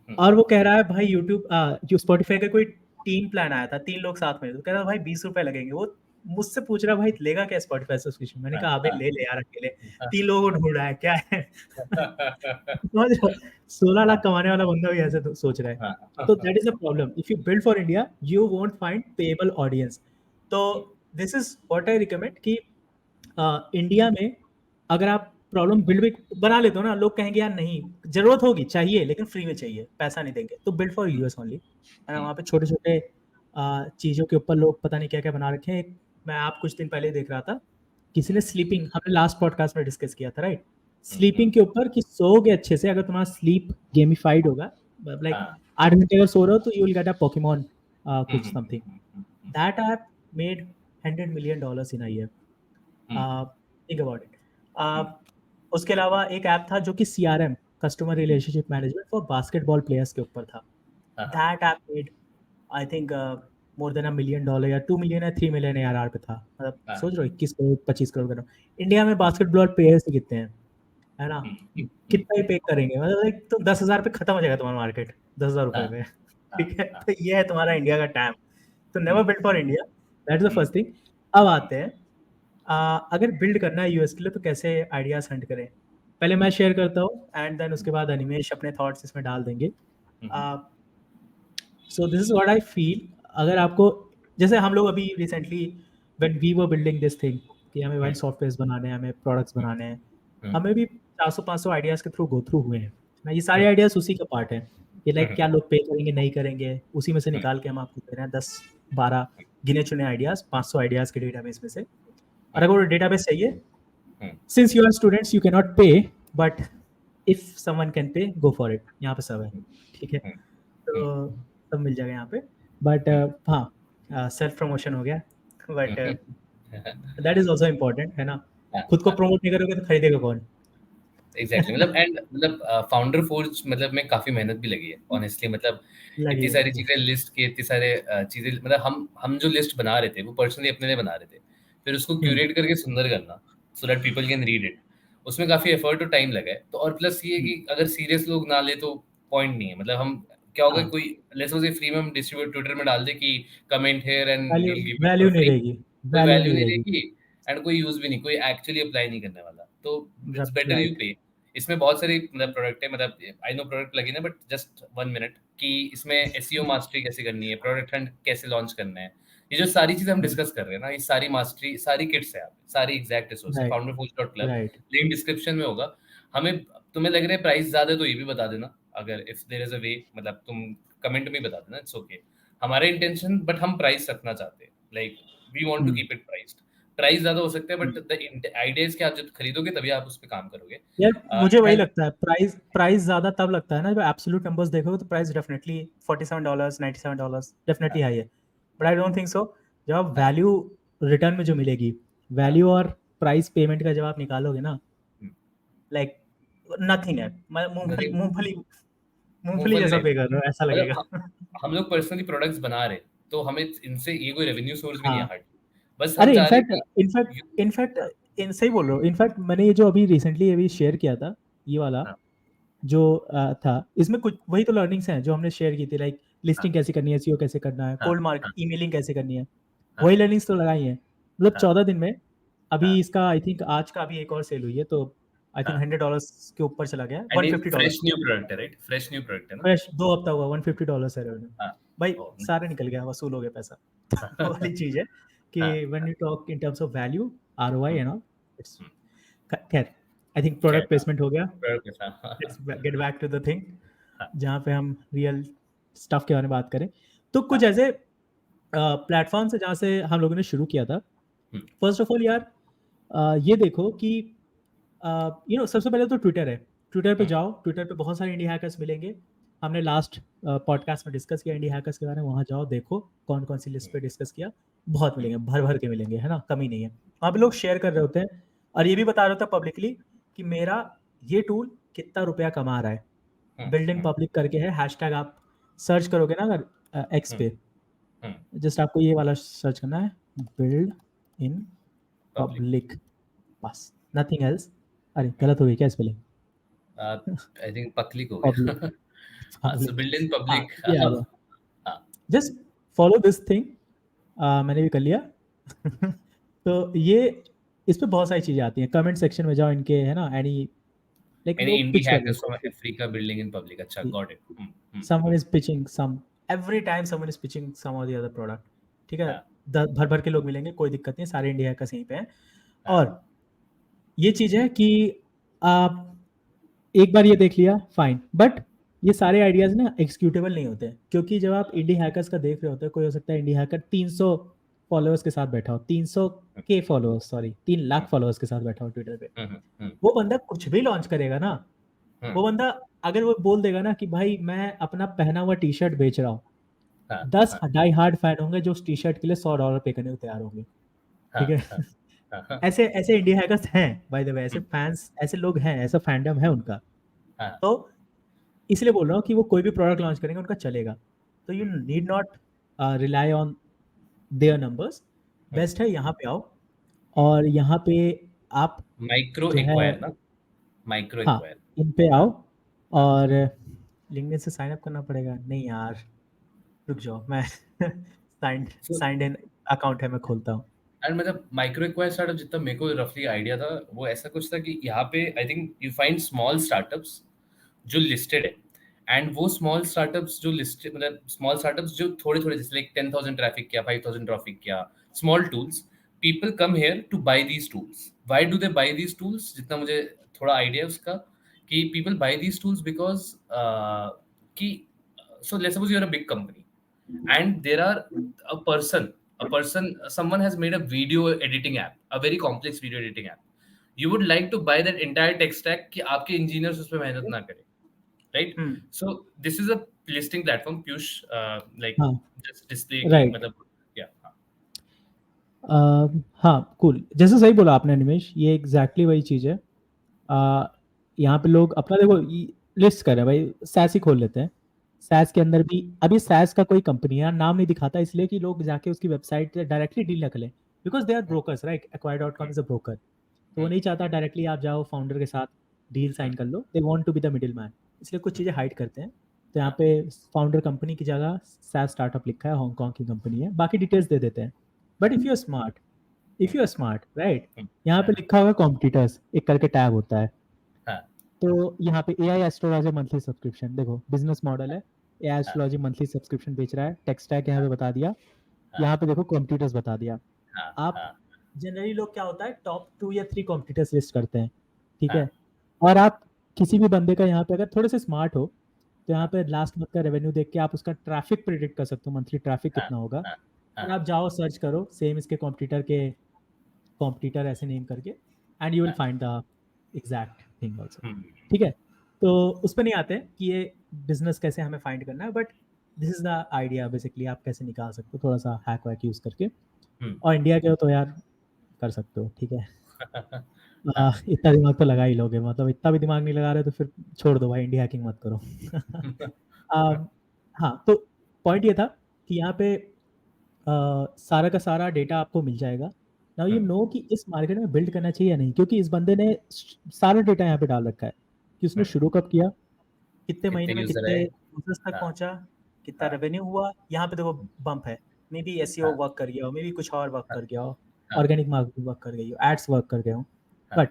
और वो कह रहा है भाई यूट्यूब जो स्पॉटिफाई का कोई टीम प्लान आया था, 3 लोग साथ में, तो कह रहा भाई ₹20 लगेंगे. वो मुझसे पूछ रहा भाई लेगा क्या स्पॉटिफाई सब्सक्रिप्शन? मैंने कहा अबे ले ले यार, अकेले 3 लोगों को ढूंढ रहा है क्या है. समझ रहे हो? 16 लाख कमाने वाला बंदा भी ऐसे तो सोच रहा है. तो that is a problem. If you build for India you won't find payable audience. तो this is what I recommend कि इंडिया में अगर आप प्रॉब्लम बिल्ड भी बना लेते हो ना, लोग कहेंगे यार नहीं, जरूरत होगी, चाहिए, लेकिन फ्री में चाहिए, पैसा नहीं देंगे, तो बिल्ड फॉर यूएस ओनली. है ना. वहाँ पे छोटे छोटे चीज़ों के ऊपर लोग पता नहीं क्या क्या बना रखे हैं. मैं आप कुछ दिन पहले देख रहा था, किसी ने स्लीपिंग, हमने लास्ट पॉडकास्ट में डिस्कस किया था राइट, स्लीपिंग के ऊपर कि सोओगे अच्छे से, अगर तुम्हारा स्लीप गेमिफाइड होगा, लाइक 8 घंटे अगर सो रहे हो तो you will get a Pokemon कुछ something. That app made $100 million in a year. Think about it. उसके अलावा एक ऐप था जो कि CRM, customer relationship management for basketball players के ऊपर था. That app made I think more than $1 million या $2 million या $3 million ARR पे था. मतलब सोच रहे हो 21 करोड़ 25 करोड़ का. इंडिया में बास्केटबॉल प्लेयर्स ही कितने हैं, है ना. कितना ही पे करेंगे, मतलब एक तो 10,000 पे खत्म हो जाएगा तुम्हारा मार्केट, ₹10,000 में. ठीक है, तो ये है तुम्हारा इंडिया का टाइम. तो never build for India, that is the first thing. अब आते हैं अगर बिल्ड करना है यूएस के लिए तो कैसे आइडियाज हंट करें. पहले मैं शेयर करता हूँ एंड देन उसके बाद अनिमेश अपने थॉट्स इसमें डाल देंगे. So this is what I feel. अगर आपको, जैसे हम लोग अभी recently when we were building this thing कि हमें वेब सॉफ्टवेयर बनाने हैं, हमें प्रोडक्ट्स बनाने हैं, हमें भी 400-500 आइडियाज के थ्रू गो थ्रू हुए हैं ना. ये सारे आइडियाज उसी का पार्ट है. ये लाइक क्या लोग पे करेंगे नहीं करेंगे, उसी में से निकाल के हम आपको दे रहे हैं 10-12 गिने चुने आइडियाज, 500 आइडियाज के डेटाबेस में से. और अगर वो डेटाबेस चाहिए, since you are students you can not pay, but if someone can pay go for it. यहाँ पे सब है, ठीक है, तो सब मिल जाएगा यहाँ पे. बट हाँ, सेल्फ प्रमोशन हो गया, but that is also important, है ना. खुद को प्रमोट नहीं करोगे तो खरीदेगा कौन. एग्जैक्टली मतलब एंड मतलब फाउंडर फोर्स मतलब में काफी मेहनत भी लगी है ऑनेस्टली. मतलब इतनी सारी चीजें लिस्ट की, इतनी सारे चीजें, मतलब हम जो लिस्ट बना रहे थे वो पर्सनली अपने लिए बना रहे थे. फिर उसको क्यूरेट करके सुंदर करना so that people can read it, उसमें काफी एफर्ट और टाइम लगा है. तो और प्लस ये कि अगर सीरियस लोग ना ले तो पॉइंट नहीं है. मतलब हम क्या होगा, कोई लेट्स सपोज फ्री में हम डिस्ट्रीब्यूट ट्विटर में डाल दे कि comment here and we will give it value for नहीं फ्री, रहेगी, कोई वैल्यू वैल्यू नहीं नहीं रहेगी. रहेगी एंड कोई यूज भी नहीं, कोई एक्चुअली अप्लाई नहीं करने वाला. तो इट्स बेटर यू राइट. पे. इसमें बहुत सारी मतलब प्रोडक्ट है, मतलब आई नो प्रोडक्ट लगी ना, बट जस्ट 1 मिनट कि इसमें एसईओ मास्टरी कैसे करनी है, प्रोडक्ट हंट कैसे लॉन्च करना है, ये जो सारी चीजें हम डिस्कस कर रहे हैं ना, ये सारी मास्टरी, सारी किट्स है यहाँ पे, सारी एग्जैक्ट रिसोर्स है. Right. founderforce.club, right. Link description में होगा. हमें तुम्हें लग रहा है प्राइस ज्यादा है तो ये भी बता देना, अगर if there is a way, मतलब तुम कमेंट में बता देना, इट्स ओके. हमारे इंटेंशन, बट हम प्राइस रखना चाहते हैं, like we want to keep it priced. Price ज्यादा हो सकता है बट द आइडियाज कि आप जब खरीदोगे तभी आप उस पर काम करोगे. यार मुझे वही एंड लगता है, प्राइस ज्यादा तब लगता है ना जब एब्सोल्यूट नंबर्स देखोगे तो प्राइस डेफिनेटली $47 $97 डेफिनेटली हाई है. But I don't think so. जब आप वैल्यू रिटर्न में जो मिलेगी, वैल्यू और प्राइस पेमेंट का जब आप निकालोगे ना, लाइक नथिंग है. मूंगफली मूंगफली मूंगफली जैसा पे कर रहे हो ऐसा लगेगा. मतलब हम लोग पर्सनली प्रोडक्ट्स बना रहे, तो हमें इनसे ये कोई रेवेन्यू सोर्स भी नहीं है हाँ. हार्ड. बस हम अरे चाह रहे इनफैक्ट कि इनफैक्ट इनफैक्ट इन सही बोल रहे हो. इनफैक्ट मैंने ये जो अभी रिसेंटली अभी शेयर किया था, ये वाला हाँ, जो था, इसमें कुछ वही तो लर्निंग्स हैं जो हमने शेयर की थी. लाइक लिस्टिंग कैसे करनी है, SEO कैसे करना है, हाँ, कोल्ड मार्केट हाँ, ईमेलिंग कैसे करनी है, हाँ, वही लर्निंग्स तो लगाई हैं. मतलब हाँ, 14 दिन में. अभी हाँ, इसका आई थिंक आज का अभी एक और सेल हुई है, तो आई थिंक हाँ. $100 के ऊपर चला गया है. एंड ये $150 फ्रेश न्यू प्रोडक्ट है, राइट? फ्रेश न्यू प्रोडक्ट है ना? फ्रेश 2 हफ्ता हुआ. $150 है रेवेन्यू. हाँ. भाई ओ, सारा निकल गया, वसूल हो गया पैसा. वो वाली चीज़ है कि हाँ, when you talk in terms of value, ROI hmm, and all, it's hmm, खैर. I think product Fair enough. Placement हो गया. Fair enough. Let's get back to the thing हाँ, जहाँ पे हम रियल स्टफ के बारे में बात करें. तो कुछ हाँ, ऐसे प्लेटफॉर्म से जहाँ से हम लोगों ने शुरू किया था. हम्म, फर्स्ट ऑफ ऑल यार ये देखो कि सबसे पहले तो ट्विटर है. ट्विटर पे हम्म, जाओ. ट्विटर पे बहुत सारे इंडी हैकर्स मिलेंगे. हमने लास्ट पॉडकास्ट में डिस्कस किया इंडी हैकर्स के बारे में. वहाँ जाओ देखो कौन कौन सी लिस्ट पे डिस्कस किया. बहुत मिलेंगे, भर भर के मिलेंगे, है ना, कमी नहीं है. वहाँ पे लोग शेयर कर रहे होते हैं और ये भी बता रहे होते हैं पब्लिकली कि मेरा ये टूल कितना रुपया कमा रहा है. बिल्ड इन पब्लिक करके है. हैशटैग आप सर्च करोगे ना अगर एक्स पे, जस्ट आपको ये वाला सर्च करना है, बिल्ड इन public. पब्लिक, बस, नथिंग एल्स. अरे गलत हो गई क्या स्पेलिंग? I think पतली हो पब्लिक. गया. हाँ, so build in हाँ, public. ये आ गया. हाँ, जस्ट फॉलो दिस थिंग. मैंने भी कर लिया. तो ये इस पे बहुत सारी चीजें आती हैं. कमेंट सेक्शन में जाओ इनके, है ना, एनी लाइक any लोग indie पिच कर रहे hackers from हैं. Africa building in public. अच्छा, got it. someone is pitching some, every time someone is pitching some or the other product. ठीक है. हाँ, भर भर के लोग मिलेंगे, कोई दिक्कत नहीं. सारे इंडिया का यहीं पे हैं. हाँ, और ये चीज है कि आप एक बार ये देख लिया फाइन, बट ये सारे आइडियाज ना एक्सिक्यूटेबल नहीं होते. क्योंकि जब आप इंडी हैकर्स का देख रहे होते हैं, कोई हो सकता है इंडी हैकर 300 फॉलोअर्स के साथ बैठा हो, 300 के फॉलोअर्स, सॉरी 3 लाख फॉलोअर्स के साथ बैठा हो ट्विटर पे. वो बंदा कुछ भी लॉन्च करेगा ना, वो बंदा अगर वो बोल देगा ना कि भाई मैं अपना पहना हुआ टी शर्ट बेच रहा हूँ, 10 डाई हार्ड फैन होंगे जो उस टी शर्ट के लिए $100 पे करने को तैयार होंगे. ठीक है. ऐसे ऐसे इंडिया हैकर्स हैं बाय द वे. ऐसे फैंस, ऐसे लोग हैं, ऐसा फैंडम है उनका. तो इसलिए बोल रहा हूँ कि वो कोई भी प्रोडक्ट लॉन्च करेंगे उनका चलेगा. तो you need not rely on their numbers. Best है यहाँ पे आओ और यहाँ पे आप माइक्रो जो है, एक्वायर ना, माइक्रो हाँ, एक्वायर. इन पे आओ. और लिंक्डइन से साइन अप करना पड़ेगा? नहीं यार, रुक जाओ, मैं साइंड इन अकाउंट है, मैं खोलता हूँ. एंड मतलब माइक्रो एक्वायर स्टार्टअप जितना मेरे को रफली आइडिया था वो ऐसा कुछ था कि यहाँ पे I think you find small startups जो लिस्टेड है. एंड वो स्मॉल स्टार्टअप्स जो लिस्टेड, मतलब स्मॉल स्टार्टअप्स जो थोड़े थोड़े, जैसे लाइक 10,000 ट्रैफिक किया, 5,000 ट्रैफिक किया, small tools. People come here to buy these tools. Why do they buy these tools? जितना मुझे थोड़ा आइडिया है उसका, कि people buy these tools because कि so let's suppose you are a big company and there are someone has made a video editing app, a very complex video editing app. You would like to buy that entire tech stack कि आपके engineers उस पे मेहनत ना करें, right? So this is a listing platform, Piyush, like हाँ, just display की right. मतलब, yeah, हाँ, कूल. जैसे सही बोला आपने निमेश, ये एग्जैक्टली वही चीज़ है. यहाँ पे लोग अपना देखो लिस्ट कर रहे हैं भाई. सैस ही खोल लेते हैं. सैस के अंदर भी अभी सैस का कोई कंपनी है, नाम नहीं दिखाता इसलिए कि लोग जाके उसकी वेबसाइट से डायरेक्टली डील न करें. Because they are brokers, right? acquire.com is a broker. तो वो नहीं चाहता डायरेक्टली आप जाओ फाउंडर के साथ डील साइन कर लो. They want to be the middle man. इसलिए कुछ चीज़ें हाइड करते हैं. तो यहाँ पे फाउंडर कंपनी की जगह सैस स्टार्टअप लिखा है, हांगकॉन्ग की कंपनी है, बाकी डिटेल्स दे देते हैं. But if you are smart, right, यहाँ पे लिखा होगा कॉम्पिटिटर्स, एक करके टैब होता है. तो यहाँ पे AI एस्ट्रोलॉजी मंथली सब्सक्रिप्शन देखो, बिजनेस मॉडल है. AI एस्ट्रोलॉजी मंथली सब्सक्रिप्शन बेच रहा है. टेक स्टैक यहाँ पे बता दिया. यहाँ पे देखो कॉम्पिटिटर्स बता दिया. आप जनरली लोग क्या होता है, टॉप 2 या 3 कॉम्पिटिटर्स लिस्ट करते हैं. ठीक है. और आप किसी भी बंदे का यहाँ पे अगर थोड़े से स्मार्ट हो तो यहाँ पे लास्ट मंथ का रेवेन्यू देख के आप उसका ट्रैफिक प्रिडिक्ट कर सकते हो, मंथली ट्रैफिक कितना होगा. और आप जाओ सर्च करो सेम इसके कॉम्पिटिटर ऐसे नेम करके, and you will find the exact thing also. ठीक है. तो उस पर नहीं आते कि ये बिजनेस कैसे हमें फाइंड करना है, but this is the idea basically. आप कैसे निकाल सकते हो थोड़ा सा हैक वैक यूज करके. और इंडिया के हो तो यार कर सकते हो. ठीक है. इतना दिमाग तो लगा ही लोगे, मतलब इतना भी दिमाग नहीं लगा रहे तो फिर छोड़ दो भाई, इंडिया हैकिंग मत करो. हाँ, तो पॉइंट ये था कि यहाँ पे सारा का सारा डेटा आपको मिल जाएगा. नाउ यू नो कि इस मार्केट में बिल्ड करना चाहिए या नहीं, क्योंकि इस बंदे ने सारा डेटा यहाँ पे डाल रखा है कि उसने शुरू कब किया, कितने महीने में कितने यूजर्स तक पहुंचा, कितना रेवेन्यू हुआ. यहाँ पे देखो बम्प है, मे बी SEO वर्क कर गया हो, मे बी कुछ और वर्क कर गया हो, ऑर्गेनिक मार्केटिंग वर्क कर गई हो, एड्स वर्क कर गए हो, बट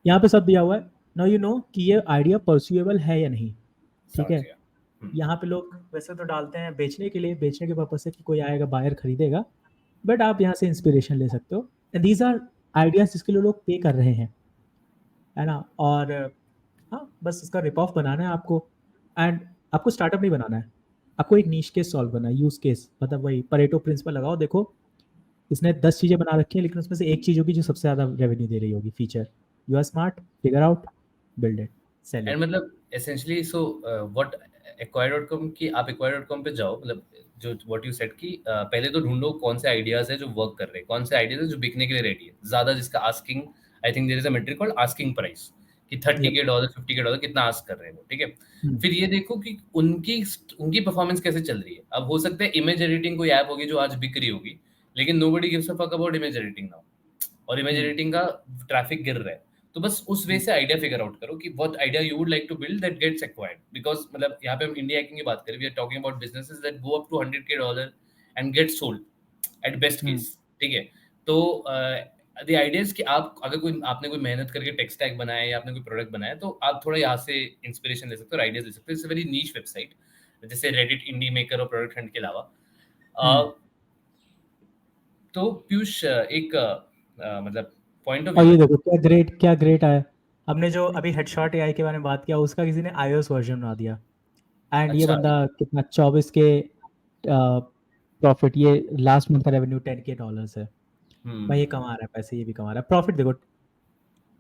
यहाँ पे सब दिया हुआ है. नाउ यू नो कि ये आइडिया परस्यूएबल है या नहीं. ठीक है. यहाँ पे लोग वैसे तो डालते हैं बेचने के लिए, बेचने के पर्पज से कि कोई आएगा बायर खरीदेगा, बट आप यहाँ से इंस्पिरेशन ले सकते हो. एंड दीज आर आइडियाज जिसके लिए लोग पे कर रहे हैं. है ना। और हाँ, बस इसका रिप ऑफ बनाना है आपको। एंड आपको स्टार्टअप नहीं बनाना है, आपको एक नीश केस सॉल्व करना है, यूज केस, मतलब वही परेटो प्रिंसिपल लगाओ। देखो इसने 10 चीजें बना रखी है, लेकिन उसमें से एक चीज होगी जो सबसे ज्यादा रेवेन्यू दे रही होगी, feature. You are smart, figure out, build it, sell and it. मतलब एसेंशियली सो व्हाट एक्वायर.com की आप एक्वायर.com पे जाओ, मतलब जो व्हाट यू सेड कि पहले तो ढूंढो कौन से आइडियाज है जो वर्क कर रहे हैं, कौन से आइडियाज है जो बिकने के लिए रेडी है ज्यादा, जिसका asking, I think there is a metric called asking price, कि 30 यप। के डॉलर 50 के डॉलर कितना आस्क कर रहे हैं वो, ठीक है। फिर ये देखो कि उनकी उनकी परफॉर्मेंस कैसे चल रही है। अब हो सकता है इमेज एडिटिंग कोई ऐप होगी जो आज बिक रही होगी, लेकिन nobody gives a fuck about image editing now, और इमेज एडिटिंग का ट्रैफिक गिर रहा है। तो बस उस वे से आइडिया फिगर आउट करो कि what idea you would like to build that gets acquired, because मतलब यहाँ पे हम इंडिया हैकिंग की बात करें, we are talking about businesses that go up to 100 K dollar and get sold at best case, ठीक है। तो द आइडियाज कि आप अगर कोई आपने कोई मेहनत करके टेक स्टैक बनाया या आपने कोई प्रोडक्ट बनाया, तो आप थोड़ा यहाँ से इंस्पिरेशन ले सकते हो और आइडियाज ले सकते हो। इट्स वेरी नीश वेबसाइट, जैसे रेडिट, इंडी मेकर और प्रोडक्ट हंट के अलावा। तो पीयूष एक मतलब पॉइंट ऑफ और व्यू। ये देखो क्या ग्रेट आया। हमने जो अभी हेडशॉट एआई के बारे में बात किया, उसका किसी ने iOS वर्जन बना दिया। एंड ये अच्छा। बंदा कितना 24 के प्रॉफिट, ये लास्ट मंथ का रेवेन्यू 10 के डॉलर्स है। भाई ये कमा रहा है पैसे, ये भी कमा रहा है। प्रॉफिट देखो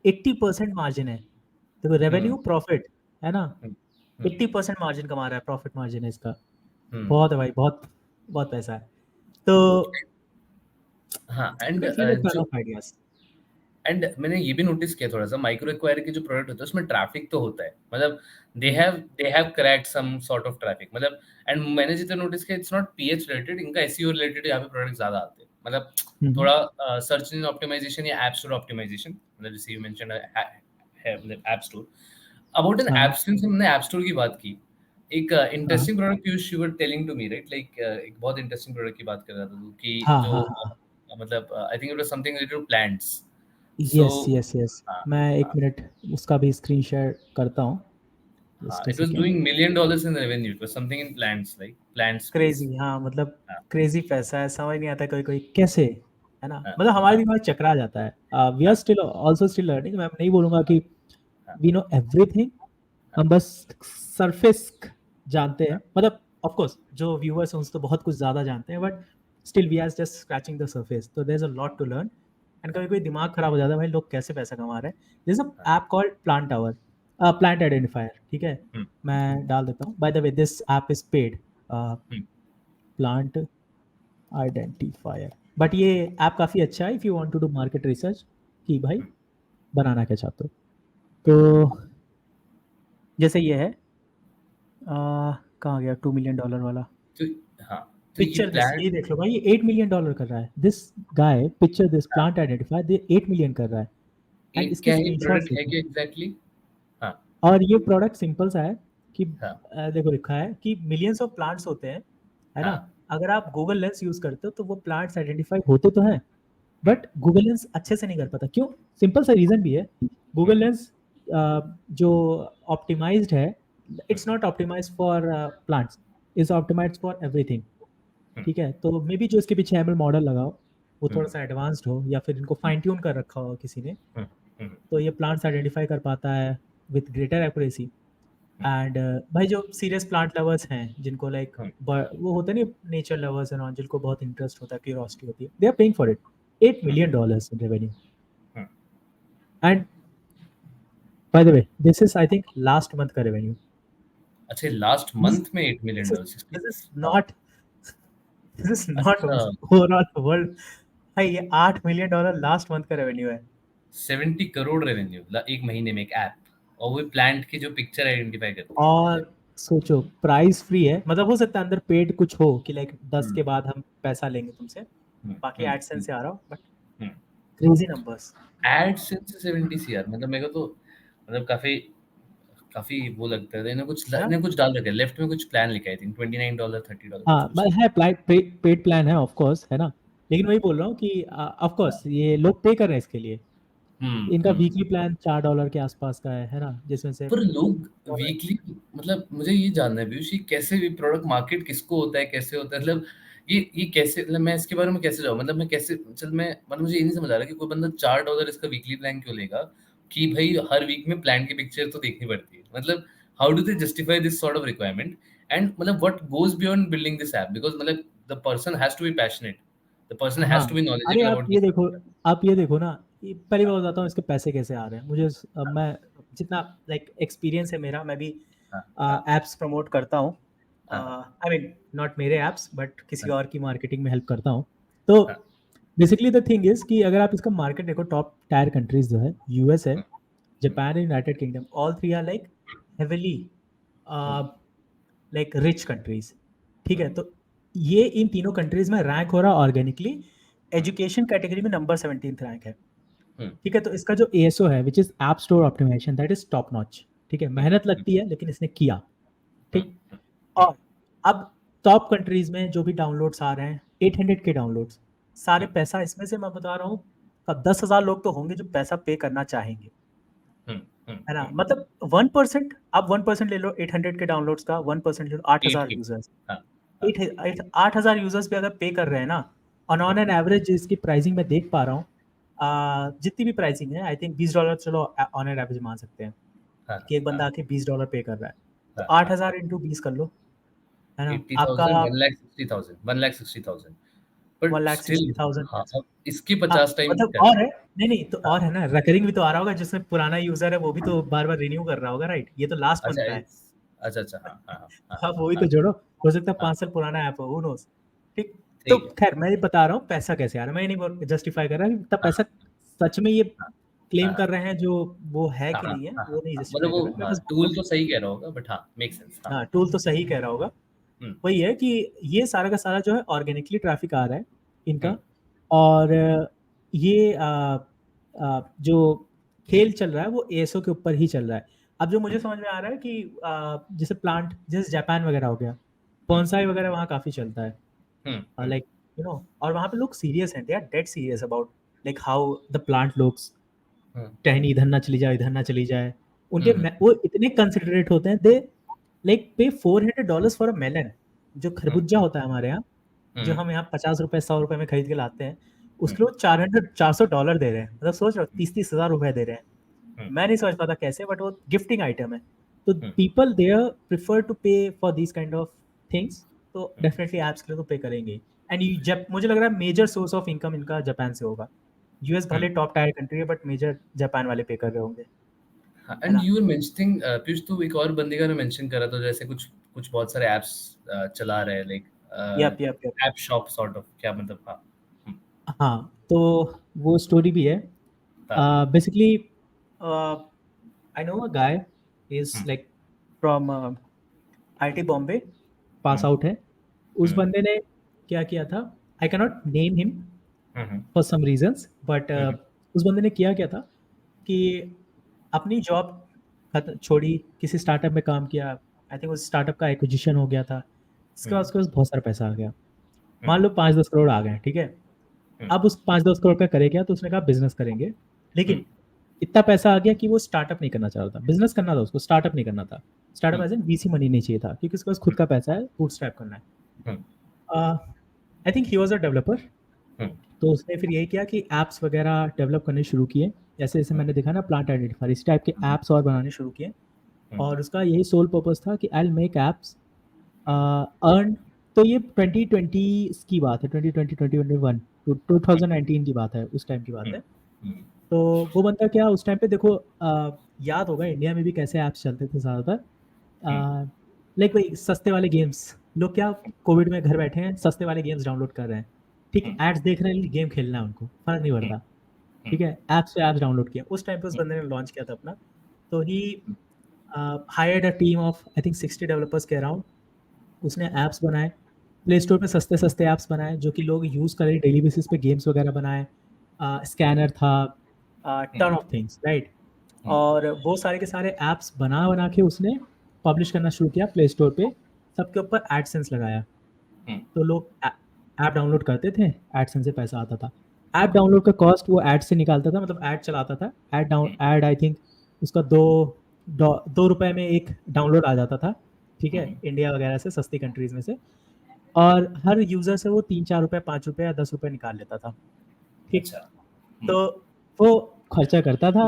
80% मार्जिन है। देखो रेवेन्यू हम्म प्रॉफिट, है ना। हम्म 80% मार्जिन कमा रहा है, प्रॉफिट मार्जिन है इसका। हम्म बहुत है भाई, बहुत बहुत पैसा है। तो हाँ। एंड डेफिनेटली टन जो ऑफ आइडियाज। एंड मैंने ये भी नोटिस किया थोड़ा सा, माइक्रो एक्वायर के जो प्रोडक्ट होते हैं उसमें ट्रैफिक तो होता है, मतलब they have cracked some sort of traffic, मतलब। एंड मैंने जितना नोटिस किया, इट्स नॉट पीएच रिलेटेड, इनका एसईओ रिलेटेड यहाँ पे प्रोडक्ट ज्यादा आते हैं, मतलब थोड़ा सर्च इंजन ऑप्टिमाइजेशन या ऐप स्टोर ऑप्टिमाइजेशन, मतलब जैसे यू मेंशन है, मतलब ऐप स्टोर। अबाउट एन हाँ ऐप, सिंस हमने ऐप स्टोर की बात की, एक हाँ interesting product Piyush you were telling to me, right, like एक बहुत इंटरेस्टिंग प्रोडक्ट की बात कर रहा था तू, कि हाँ जो हाँ हाँ। मतलब I think it was something related to plants. So yes yes yes. हाँ मैं एक हाँ मिनट उसका भी स्क्रीन शेयर करता हूँ, हाँ, just a it was second. doing $1 million in revenue. It was something in plants, like plant space. Crazy, हाँ मतलब हाँ क्रेजी पैसा है, समझ नहीं आता कोई कोई कैसे, है ना। हाँ मतलब हमारे हाँ दिमाग चकरा जाता है। वी आर हाँ स्टिल आल्सो स्टिल लर्निंग। मैं नहीं बोलूंगा कि हाँ वी नो एवरीथिंग। हाँ हम बस सरफेस जानते हैं, मतलब ऑफ कोर्स जो व्यूअर्स हैं उनसे तो बहुत कुछ ज़्यादा जानते हैं, but still we are just scratching the surface. तो there is a lot to learn. And कभी कोई दिमाग खराब हो जाता है भाई, लोग कैसे पैसा कमा रहे हैं। There is a app called plant tower, plant identifier, ठीक है। हम्म मैं डाल देता हूँ, by the way this app is paid, hmm plant identifier. But ये ऐप काफ़ी अच्छा है if you want to do market research, कि भाई हम्म बनाना क्या चाहते हो। हम्म। तो जैसे ये है, कहाँ गया $2 million वाला। तो हाँ, तो ये पिक्चर दिस, प्लांट, ये देख लो भाई, ये $8 million कर रहा है। This guy, picture this plant identifier, ये 8 million कर रहा है। एंड एक इसके क्या है स्क्रीनशॉट्स प्रोडक्ट है देखो। क्या एग्जैक्टली? हाँ और ये प्रोडक्ट सिंपल सा है कि हाँ देखो लिखा है कि मिलियंस ऑफ प्लांट्स होते हैं, है ना। हाँ। अगर आप गूगल लेंस यूज करते हो तो वो प्लांट्स आइडेंटिफाई होते तो हैं, हम्म बट गूगल लेंस अच्छे से नहीं कर पाता। क्यों? सिंपल सा रीजन भी है। गूगल हम्म लेंस जो ऑप्टिमाइज्ड है, hmm it's not optimised for plants, is optimised for everything, hmm ठीक है। तो मे बी जो इसके पीछे एमएल मॉडल लगाओ वो थोड़ा हम्म सा एडवांस्ड हो, या फिर इनको फाइन ट्यून कर रखा हो किसी ने, हम्म हम्म तो ये प्लांट्स आइडेंटिफाई कर पाता है with greater accuracy. Hmm and भाई जो सीरियस प्लांट लवर्स हैं, जिनको लाइक हम्म वो होते नहीं, नेचर लवर्स हैं, जिनको बहुत इंटरेस्ट होता है, क्यूरियोसिटी होती है, they are paying for it. Eight hmm million dollars in revenue. Hmm. And by the way this is I think last month का रेवेन्यू। अच्छा, लास्ट दिस मंथ में $8 million, this is 60। Not, this is not अच्छा, overall world. भाई ये $8 million last month का revenue है। 70 crore revenue एक महीने में एक ऐप, और वो प्लांट की जो पिक्चर आइडेंटिफाई करती है। और सोचो प्राइस फ्री है, मतलब हो सकता है अंदर पेड कुछ हो कि लाइक 10 हम्म के बाद हम पैसा लेंगे तुमसे, हम्म बाकी हम्म एडसेंस से आ रहा हो, but hmm. Crazy numbers. AdSense से 70 सीआर, मतलब मेरे को तो मतलब काफी काफी वो लगता है। है ना। इन्हें कुछ डाल रखा है लेफ्ट में, कुछ प्लान लिखा है, आई थिंक $29 $30 कुछ हाँ कुछ है। है, पेड प्लान है ऑफ कोर्स, है ना। लेकिन वही बोल रहा हूँ कि ऑफ कोर्स ये लोग पे कर रहे हैं इसके लिए। इनका हम्म। वीकली प्लान $4 के आसपास का है ना, जिसमें से पर लोग वीकली, मतलब मुझे ये जानना है पीयूष, ये कैसे भी प्रोडक्ट मार्केट किसको होता है, कैसे होता है, मतलब ये कैसे, मतलब मैं इसके बारे में कैसे जाऊँ, मतलब मैं कैसे चल मैं मतलब मुझे ये नहीं समझ आ रहा कि कोई बंदा $4 इसका वीकली प्लान क्यों लेगा, कि भाई हर वीक में प्लान की पिक्चर तो देखनी पड़ती है. मतलब how do they justify this sort of requirement, and मतलब what goes beyond building this app, because मतलब the person has to be passionate, the person हाँ, हैज टू बी अरे नॉलेजेबल आप अबाउट ये दिस. देखो, ना, पहली बात बताता हूँ इसके पैसे कैसे आ रहे हैं मुझे। मैं जितना लाइक एक्सपीरियंस है मेरा, मैं भी हाँ हाँ एप्स प्रमोट करता हूँ। हाँ आई मीन नॉट मेरे एप्स, बट किसी हाँ और की मार्केटिंग में हेल्प करता हूँ। तो हाँ बेसिकली द थिंग इज कि अगर आप इसका मार्केट देखो, टॉप टायर कंट्रीज जो है, यूएस है, hmm, Japan, United Kingdom, all three are like heavily hmm, like rich countries. ठीक है, हम्म, तो ये इन तीनों कंट्रीज में रैंक हो रहा ऑर्गेनिकली। हम्म, एजुकेशन कैटेगरी में नंबर 17 रैंक है। हम्म, ठीक है, तो इसका जो एएसओ है which is app store optimisation, that is top notch. ठीक है, मेहनत लगती है लेकिन इसने किया। हम्म, ठीक। और अब टॉप कंट्रीज में जो भी डाउनलोड्स आ रहे हैं, 800 के डाउनलोड्स, सारे हम्म, पैसा इसमें से मैं बता रहा हूँ, अब 10,000 लोग तो होंगे जो पैसा पे करना चाहेंगे, हम्म, है ना। मतलब 1%, आप 1% ले लो 800 के डाउनलोड्स का, 1% ले लो, 8,000 8 यूजर्स। हाँ हाँ 8,000 यूजर्स पे अगर पे कर रहे हैं ना, ऑन एन एवरेज जिसकी प्राइसिंग मैं देख पा रहा हूँ, जितनी भी प्राइसिंग है, आई थिंक $20 चलो ऑन एन एवरेज मान सकते हैं हाँ कि एक बंदा हाँ आके $20 पे कर रहा है, तो हाँ हाँ 8,000 इंटू 20 कर लो, है ना, आपका 80,000 1,60,000 1,60,000, बट स्टिल 1,60,000। हाँ, अब इसकी हाँ, 50 टाइम मतलब कर. और है, नहीं नहीं, तो हाँ और है ना, रिकरिंग भी तो आ रहा होगा, जिसमें पुराना यूजर है वो भी तो बार बार रिन्यू कर रहा होगा, राइट। ये तो लास्ट मंथ अच्छा का है। अच्छा अच्छा हाँ हाँ हाँ हाँ, वही हाँ तो जोड़ो, हो सकता है हाँ 5 साल पुराना ऐप हो, हु नोस। ठीक। तो ठीक है. खैर मैं ये बता रहा हूँ पैसा कैसे आ रहा है, मैं ये नहीं जस्टिफाई कर रहा कि इतना हाँ पैसा सच में ये हाँ क्लेम हाँ कर रहे हैं जो वो है हाँ कि हाँ नहीं है, हाँ वो नहीं हाँ, मतलब जस्टिफाई कर वो रहा, मैं हाँ बस बता टूल रहा तो सही कह रहा होगा, बट हाँ मेक सेंस. हूँ। हाँ हाँ, टूल तो सही कह रहा होगा। हम्म वही है कि ये सारा का सारा जो है ऑर्गेनिकली ट्रैफिक आ रहा है इनका। हम्म और ये जो खेल चल रहा है वो एएसओ के ऊपर ही चल रहा है। अब जो मुझे समझ में आ रहा है कि जैसे प्लांट, जैसे जापान वगैरह हो गया, हम्म बॉन्साई वगैरह वहाँ काफ़ी चलता है, हम्म लाइक और वहाँ पे लोग सीरियस हैं, they are dead serious about like how the plant looks. Hmm टहनी इधर ना चली जाए, इधर ना चली जाए। उनके हम्म वो इतने कंसिडरेट होते हैं, दे लाइक पे $400 फॉर अ मेलन। जो हम्म खरबूजा होता है हमारे यहाँ, जो हम्म हम यहाँ ₹50 ₹100 में खरीद के लाते हैं, हम्म उसके लिए वो $400 दे रहे हैं। मतलब सोच रहे हो, 30,000 दे रहे हैं। हम्म मैं नहीं समझ पाता कैसे, बट वो गिफ्टिंग आइटम है। तो हम्म people there prefer to pay for this kind of things. तो हम्म डेफिनेटली ऐप्स के लिए तो पे करेंगे। एंड जब मुझे लग रहा है मेजर सोर्स ऑफ इनकम इनका जापान से होगा। यूएस हम्म भले टॉप टायर कंट्री है, बट मेजर जापान वाले पे कर रहे होंगे, हाँ, है एंड ना। यू वर मेंशनिंग पीयूष, तू एक और बंदे का मेंशन कर रहा था, जैसे कुछ कुछ बहुत सारे एप्स चला रहे हैं, like yup yup yup. App shop sort of, क्या मतलब. हाँ हम्म, हाँ, तो वो स्टोरी भी है। हाँ basically I know a guy is hmm like from IIT Bombay, pass hmm out है। उस हम्म बंदे ने क्या किया था, I can not name him hmm for some reasons, but hmm उस बंदे ने किया क्या था कि अपनी जॉब छोड़ी, किसी स्टार्टअप में काम किया। आई थिंक उस स्टार्टअप का एक्विजिशन हो गया था। इसके बाद हम्म उसके पास बहुत सारा पैसा आ गया, मान हम्म लो 5-10 करोड़ आ गए, ठीक है। हम्म अब उस 5-10 करोड़ का करे क्या, तो उसने कहा बिजनेस करेंगे। हम्म लेकिन इतना पैसा आ गया कि वो स्टार्टअप नहीं करना चाह रहा था, बिजनेस करना था उसको, स्टार्टअप नहीं करना था। Startup hmm as an VC money नहीं चाहिए था, क्योंकि उसके पास खुद का पैसा है, बूटस्ट्रैप करना है। Hmm I think he was a developer. Hmm तो उसने फिर यही किया कि एप्स वगैरह डेवलप करने शुरू किए। जैसे जैसे मैंने देखा ना, प्लांट आइडेंटिफायर, इस टाइप के एप्स और बनाने शुरू किए। हम्म और उसका यही सोल पर्पस था कि I will make apps earn. तो ये 2020 की बात है, 2020 2021 2019 की बात है, उस टाइम की बात हम्म है। हम्म तो वो बंदा क्या उस टाइम पे देखो, याद होगा इंडिया में भी कैसे ऐप्स चलते थे ज़्यादातर, हम्म लाइक वही सस्ते वाले गेम्स। लोग क्या कोविड में घर बैठे हैं, सस्ते वाले गेम्स डाउनलोड कर रहे हैं। ठीक है, हम्म एड्स देख रहे हैं, गेम खेलना है उनको, फर्क नहीं हम्म पड़ता। हम्म ठीक है, ऐप्स पे ऐप्स डाउनलोड किया, उस टाइम पे उस बंदे ने लॉन्च किया था अपना। तो ही hired a team of I think 60 developers के अराउंड। उसने ऐप्स बनाए, प्ले स्टोर पे सस्ते सस्ते ऐप्स बनाए जो कि लोग यूज़ करें डेली बेसिस पे, गेम्स वगैरह बनाए। स्कैनर था, टन ऑफ थिंग्स, राइट। हम्म और वो सारे के सारे ऐप्स बना बना के उसने पब्लिश करना शुरू किया प्ले स्टोर पे। सबके ऊपर एडसेंस लगाया। हम्म तो लोग ऐप डाउनलोड करते थे, एडसेंस से पैसा आता था। ऐप डाउनलोड का कॉस्ट वो ऐड से निकालता था, मतलब ऐड चलाता था, ऐड आई थिंक उसका 2 रुपए में एक डाउनलोड आ जाता था। ठीक है, हम्म इंडिया वगैरह से सस्ती कंट्रीज में से। और हर यूजर से वो 3-4 रुपए, 5 रुपए या 10 रुपए निकाल लेता था। ठीक। अच्छा. तो वो खर्चा करता था,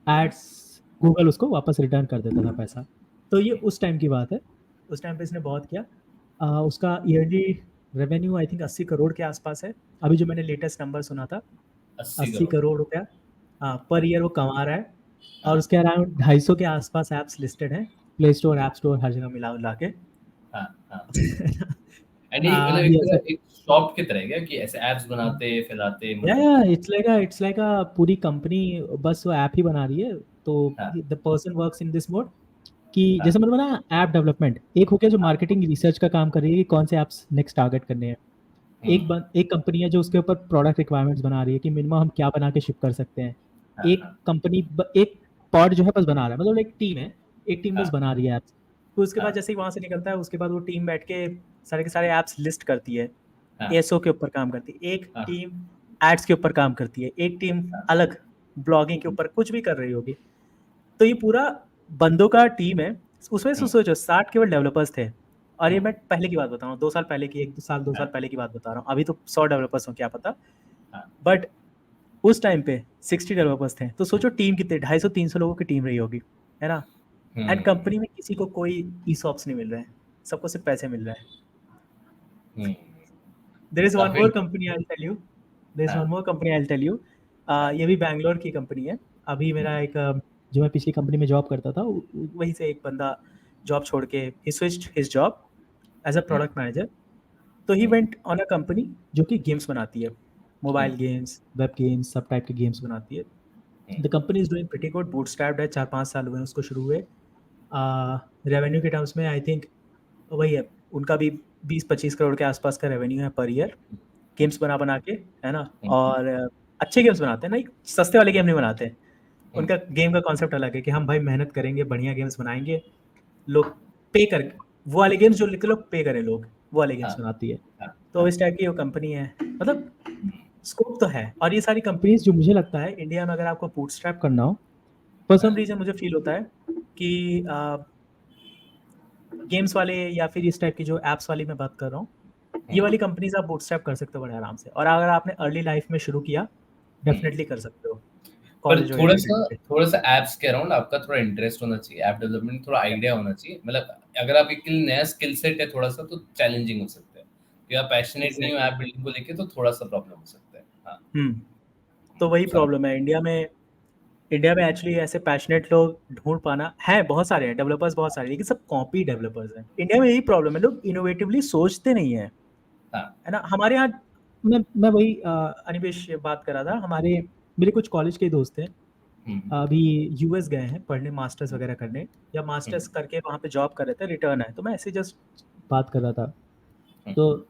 एड्स गूगल उसको वापस रिटर्न कर देता था पैसा। तो ये उस टाइम की बात है, उस टाइम पे इसने बहुत किया। उसका yearly revenue I think 80 crore के आसपास है, अभी जो मैंने लेटेस्ट नंबर सुना था 80 80 करोड़ करोड़ रुपया हाँ पर ईयर वो कमा रहा है। और हाँ उसके अराउंड 250 के आसपास ऐप्स लिस्टेड हैं, प्ले स्टोर ऐप स्टोर हर जगह मिला उला के। हाँ हाँ। एंड ये मतलब ये ऐसा एक शॉप की तरह है क्या कि ऐसे एप्स बनाते फैलाते या मतलब? इट्स लाइक अ पूरी कंपनी बस वो ऐप ही बना रही है। तो हाँ the person works in this mode कि हाँ जैसे मतलब ना ऐप डेवलपमेंट एक हो गया जो हाँ। मार्केटिंग रिसर्च का काम कर रही है कि कौन से ऐप्स नेक्स्ट टारगेट करने हैं। हम्म, एक कंपनी है जो उसके ऊपर प्रोडक्ट रिक्वायरमेंट्स बना रही है कि मिनिमम हम क्या बना के शिप कर सकते हैं। हाँ एक हाँ कंपनी एक पॉड जो है बस बना रहा है, मतलब एक टीम है, एक टीम बस हाँ बना रही है ऐप्स। तो उसके बाद हाँ जैसे ही वहां से निकलता है उसके बाद वो टीम बैठ के सारे के सारे ऐप्स लिस्ट करती है, हाँ एसओ के ऊपर काम करती है, एक हाँ टीम एड्स के ऊपर काम करती है, एक टीम हाँ। अलग ब्लॉगिंग के ऊपर कुछ भी कर रही होगी। तो ये पूरा बंदों का टीम है। उसमें से हम्म, सोचो 60 केवल डेवलपर्स थे। और ये हम्म, मैं पहले की बात बता रहा हूँ, 2 साल पहले की, 1 साल 2 साल हाँ पहले की बात बता रहा हूँ, अभी तो 100 डेवलपर्स हो क्या पता। हाँ बट उस टाइम पे 60 डेवलपर्स थे, तो सोचो टीम कितने, 250-300 लोगों की टीम रही होगी, है ना। एंड हम्म कंपनी में किसी को कोई ईसॉप्स नहीं मिल रहे हैं, सबको सिर्फ पैसे मिल रहे हैं। हम्म। देयर इज वन काफी more company I tell you there is one हाँ more company I tell you हाँ ये भी बैंगलोर की कंपनी है। अभी मेरा एक जो मैं पिछली कंपनी में जॉब करता था वहीं से एक बंदा जॉब छोड़ के he switched his job as a hmm, product manager. तो he hmm, went on a company जो कि गेम्स बनाती है, hmm, mobile games, web games, सब टाइप के गेम्स बनाती है। Hmm, the company is doing pretty good, bootstrapped है, 4-5 साल हुए हैं उसको शुरू हुए। रेवेन्यू के टर्म्स में आई थिंक वही है, उनका भी 20-25 करोड़ के आसपास का रेवेन्यू है पर ईयर, गेम्स बना बना के, है ना। हम्म, और अच्छे गेम्स बनाते हैं, नहीं सस्ते वाले गेम नहीं बनाते हैं। हम्म, उनका गेम का कॉन्सेप्ट अलग है कि हम भाई मेहनत करेंगे, बढ़िया गेम्स बनाएंगे, लोग पे कर, वो वाले गेम्स जो लिख लोग पे करें लोग, वो वाले हाँ गेम्स बनाती है। हाँ तो हाँ इस टाइप की वो कंपनी है, मतलब स्कोप तो है। और ये सारी कंपनीज जो मुझे लगता है इंडिया में अगर आपको बूटस्ट्रैप करना हो, फॉर सम हाँ रीजन मुझे फील होता है कि गेम्स वाले या फिर इस टाइप की जो एप्स वाली मैं बात कर रहा हूँ, ये हम्म, वाली कंपनीज आप बूटस्ट्रैप कर सकते हो बड़े आराम से। और अगर आपने अर्ली लाइफ में शुरू किया, हम्म। डेफिनेटली कर सकते हो पर कॉलेज वगैरह के टाइम पे। थोड़ा सा एप्स के अराउंड आपका थोड़ा इंटरेस्ट होना चाहिए, ऐप डेवलपमेंट थोड़ा आइडिया होना चाहिए। मतलब अगर आप एक नया स्किल सेट है थोड़ा सा, तो चैलेंजिंग हो सकता है कि आप पैशनेट नहीं हो एग्जैक्टली। ऐप बिल्डिंग को लेके, तो थोड़ा सा प्रॉब्लम हो सकता है। हाँ तो वही समझ। प्रॉब्लम है इंडिया में। इंडिया में एक्चुअली ऐसे पैशनेट लोग ढूंढ पाना है, बहुत सारे हैं डेवलपर्स, बहुत सारे, लेकिन सब कॉपी डेवलपर्स हैं। इंडिया में यही प्रॉब्लम है, लोग इनोवेटिवली सोचते नहीं है, हाँ है ना। हमारे यहाँ मैं वही अनिमेश बात कर रहा था, हमारे मेरे कुछ कॉलेज के दोस्त हैं, हम्म, अभी यूएस गए हैं पढ़ने, मास्टर्स वगैरह करने, या हम्म, मास्टर्स करके वहाँ पे जॉब कर रहे थे, रिटर्न है, तो मैं ऐसे जस्ट बात कर रहा था। हम्म, तो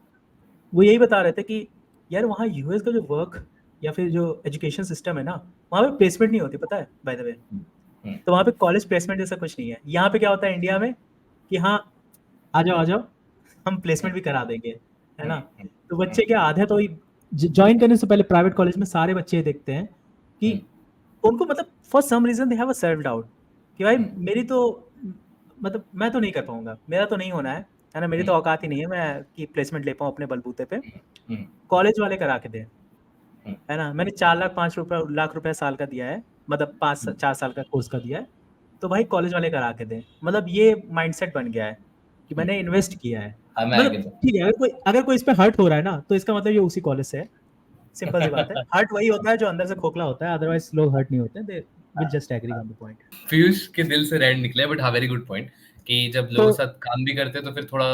वो यही बता रहे थे कि यार वहाँ यूएस का जो वर्क या फिर जो एजुकेशन सिस्टम है ना, वहाँ पे प्लेसमेंट नहीं होती, पता है बाय द वे। हम्म, हम्म, तो वहाँ पे कॉलेज प्लेसमेंट जैसा कुछ नहीं है। यहाँ पे क्या होता है इंडिया में कि हाँ आ जाओ हम प्लेसमेंट भी करा देंगे, है ना। हम्म, तो बच्चे क्या आधे तो ज्वाइन करने से पहले प्राइवेट कॉलेज में सारे बच्चे ये देखते हैं कि हम्म, उनको मतलब for some reason they have a self doubt कि भाई हम्म, मेरी तो मतलब मैं तो नहीं कर पाऊंगा, मेरा तो नहीं होना है ना, मेरी हम्म, तो औकात ही नहीं है मैं कि प्लेसमेंट ले पाऊँ अपने बलबूते पे। हम्म, कॉलेज वाले करा के दे, हम्म, है ना। मैंने 4 लाख 5 रुपया साल का दिया है, मतलब 5-4 साल का कोर्स का दिया है, तो भाई कॉलेज वाले करा के दे। मतलब ये माइंडसेट बन गया है कि हम्म। मैंने इन्वेस्ट किया है। हाँ मैं मतलब आगे तो ठीक है, अगर कोई इस पे हर्ट हो रहा है ना, तो इसका मतलब ये उसी कॉलेज से है। सिंपल सी बात है, हर्ट वही होता है जो अंदर से खोखला होता है, अदरवाइज लोग हर्ट नहीं होते, they will just agree on the point. Piyush के दिल से रैंड निकले, बट हाँ वेरी गुड पॉइंट कि जब तो लोगों के साथ काम भी करते हैं तो फिर थोड़ा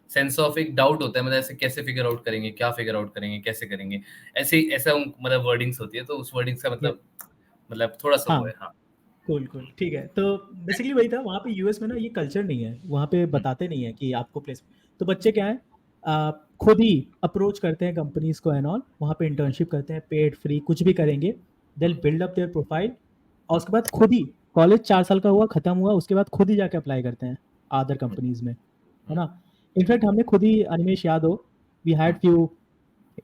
सेंस ऑफ एक डाउट होता है, मतलब ऐसे कैसे फिगर आउट करेंगे, क्या फिगर आउट करेंगे, कैसे करेंगे, ऐसे ऐसा मतलब वर्डिंग्स होती है, तो उस वर्डिंग्स का ये मतलब थोड़ा सा वो हाँ, है। हाँ कूल कूल, ठीक है। तो बेसिकली वही था, वहाँ पे यूएस में ना ये कल्चर नहीं है, वहाँ पे हम्म, बताते नहीं है कि आपको प्लेस। तो बच्चे क्या है, खुद ही अप्रोच करते हैं कंपनीज को एंड ऑल, वहाँ पे इंटर्नशिप करते हैं, पेड फ्री कुछ भी करेंगे, दिल हम्म, बिल्ड अप देयर प्रोफाइल। और उसके बाद खुद ही कॉलेज 4 साल का हुआ खत्म हुआ, उसके बाद खुद ही जाके अप्लाई करते हैं अदर कंपनीज में, है हम्म, ना। इनफैक्ट हमने खुद ही, अनिमेश याद हो, we had hmm, few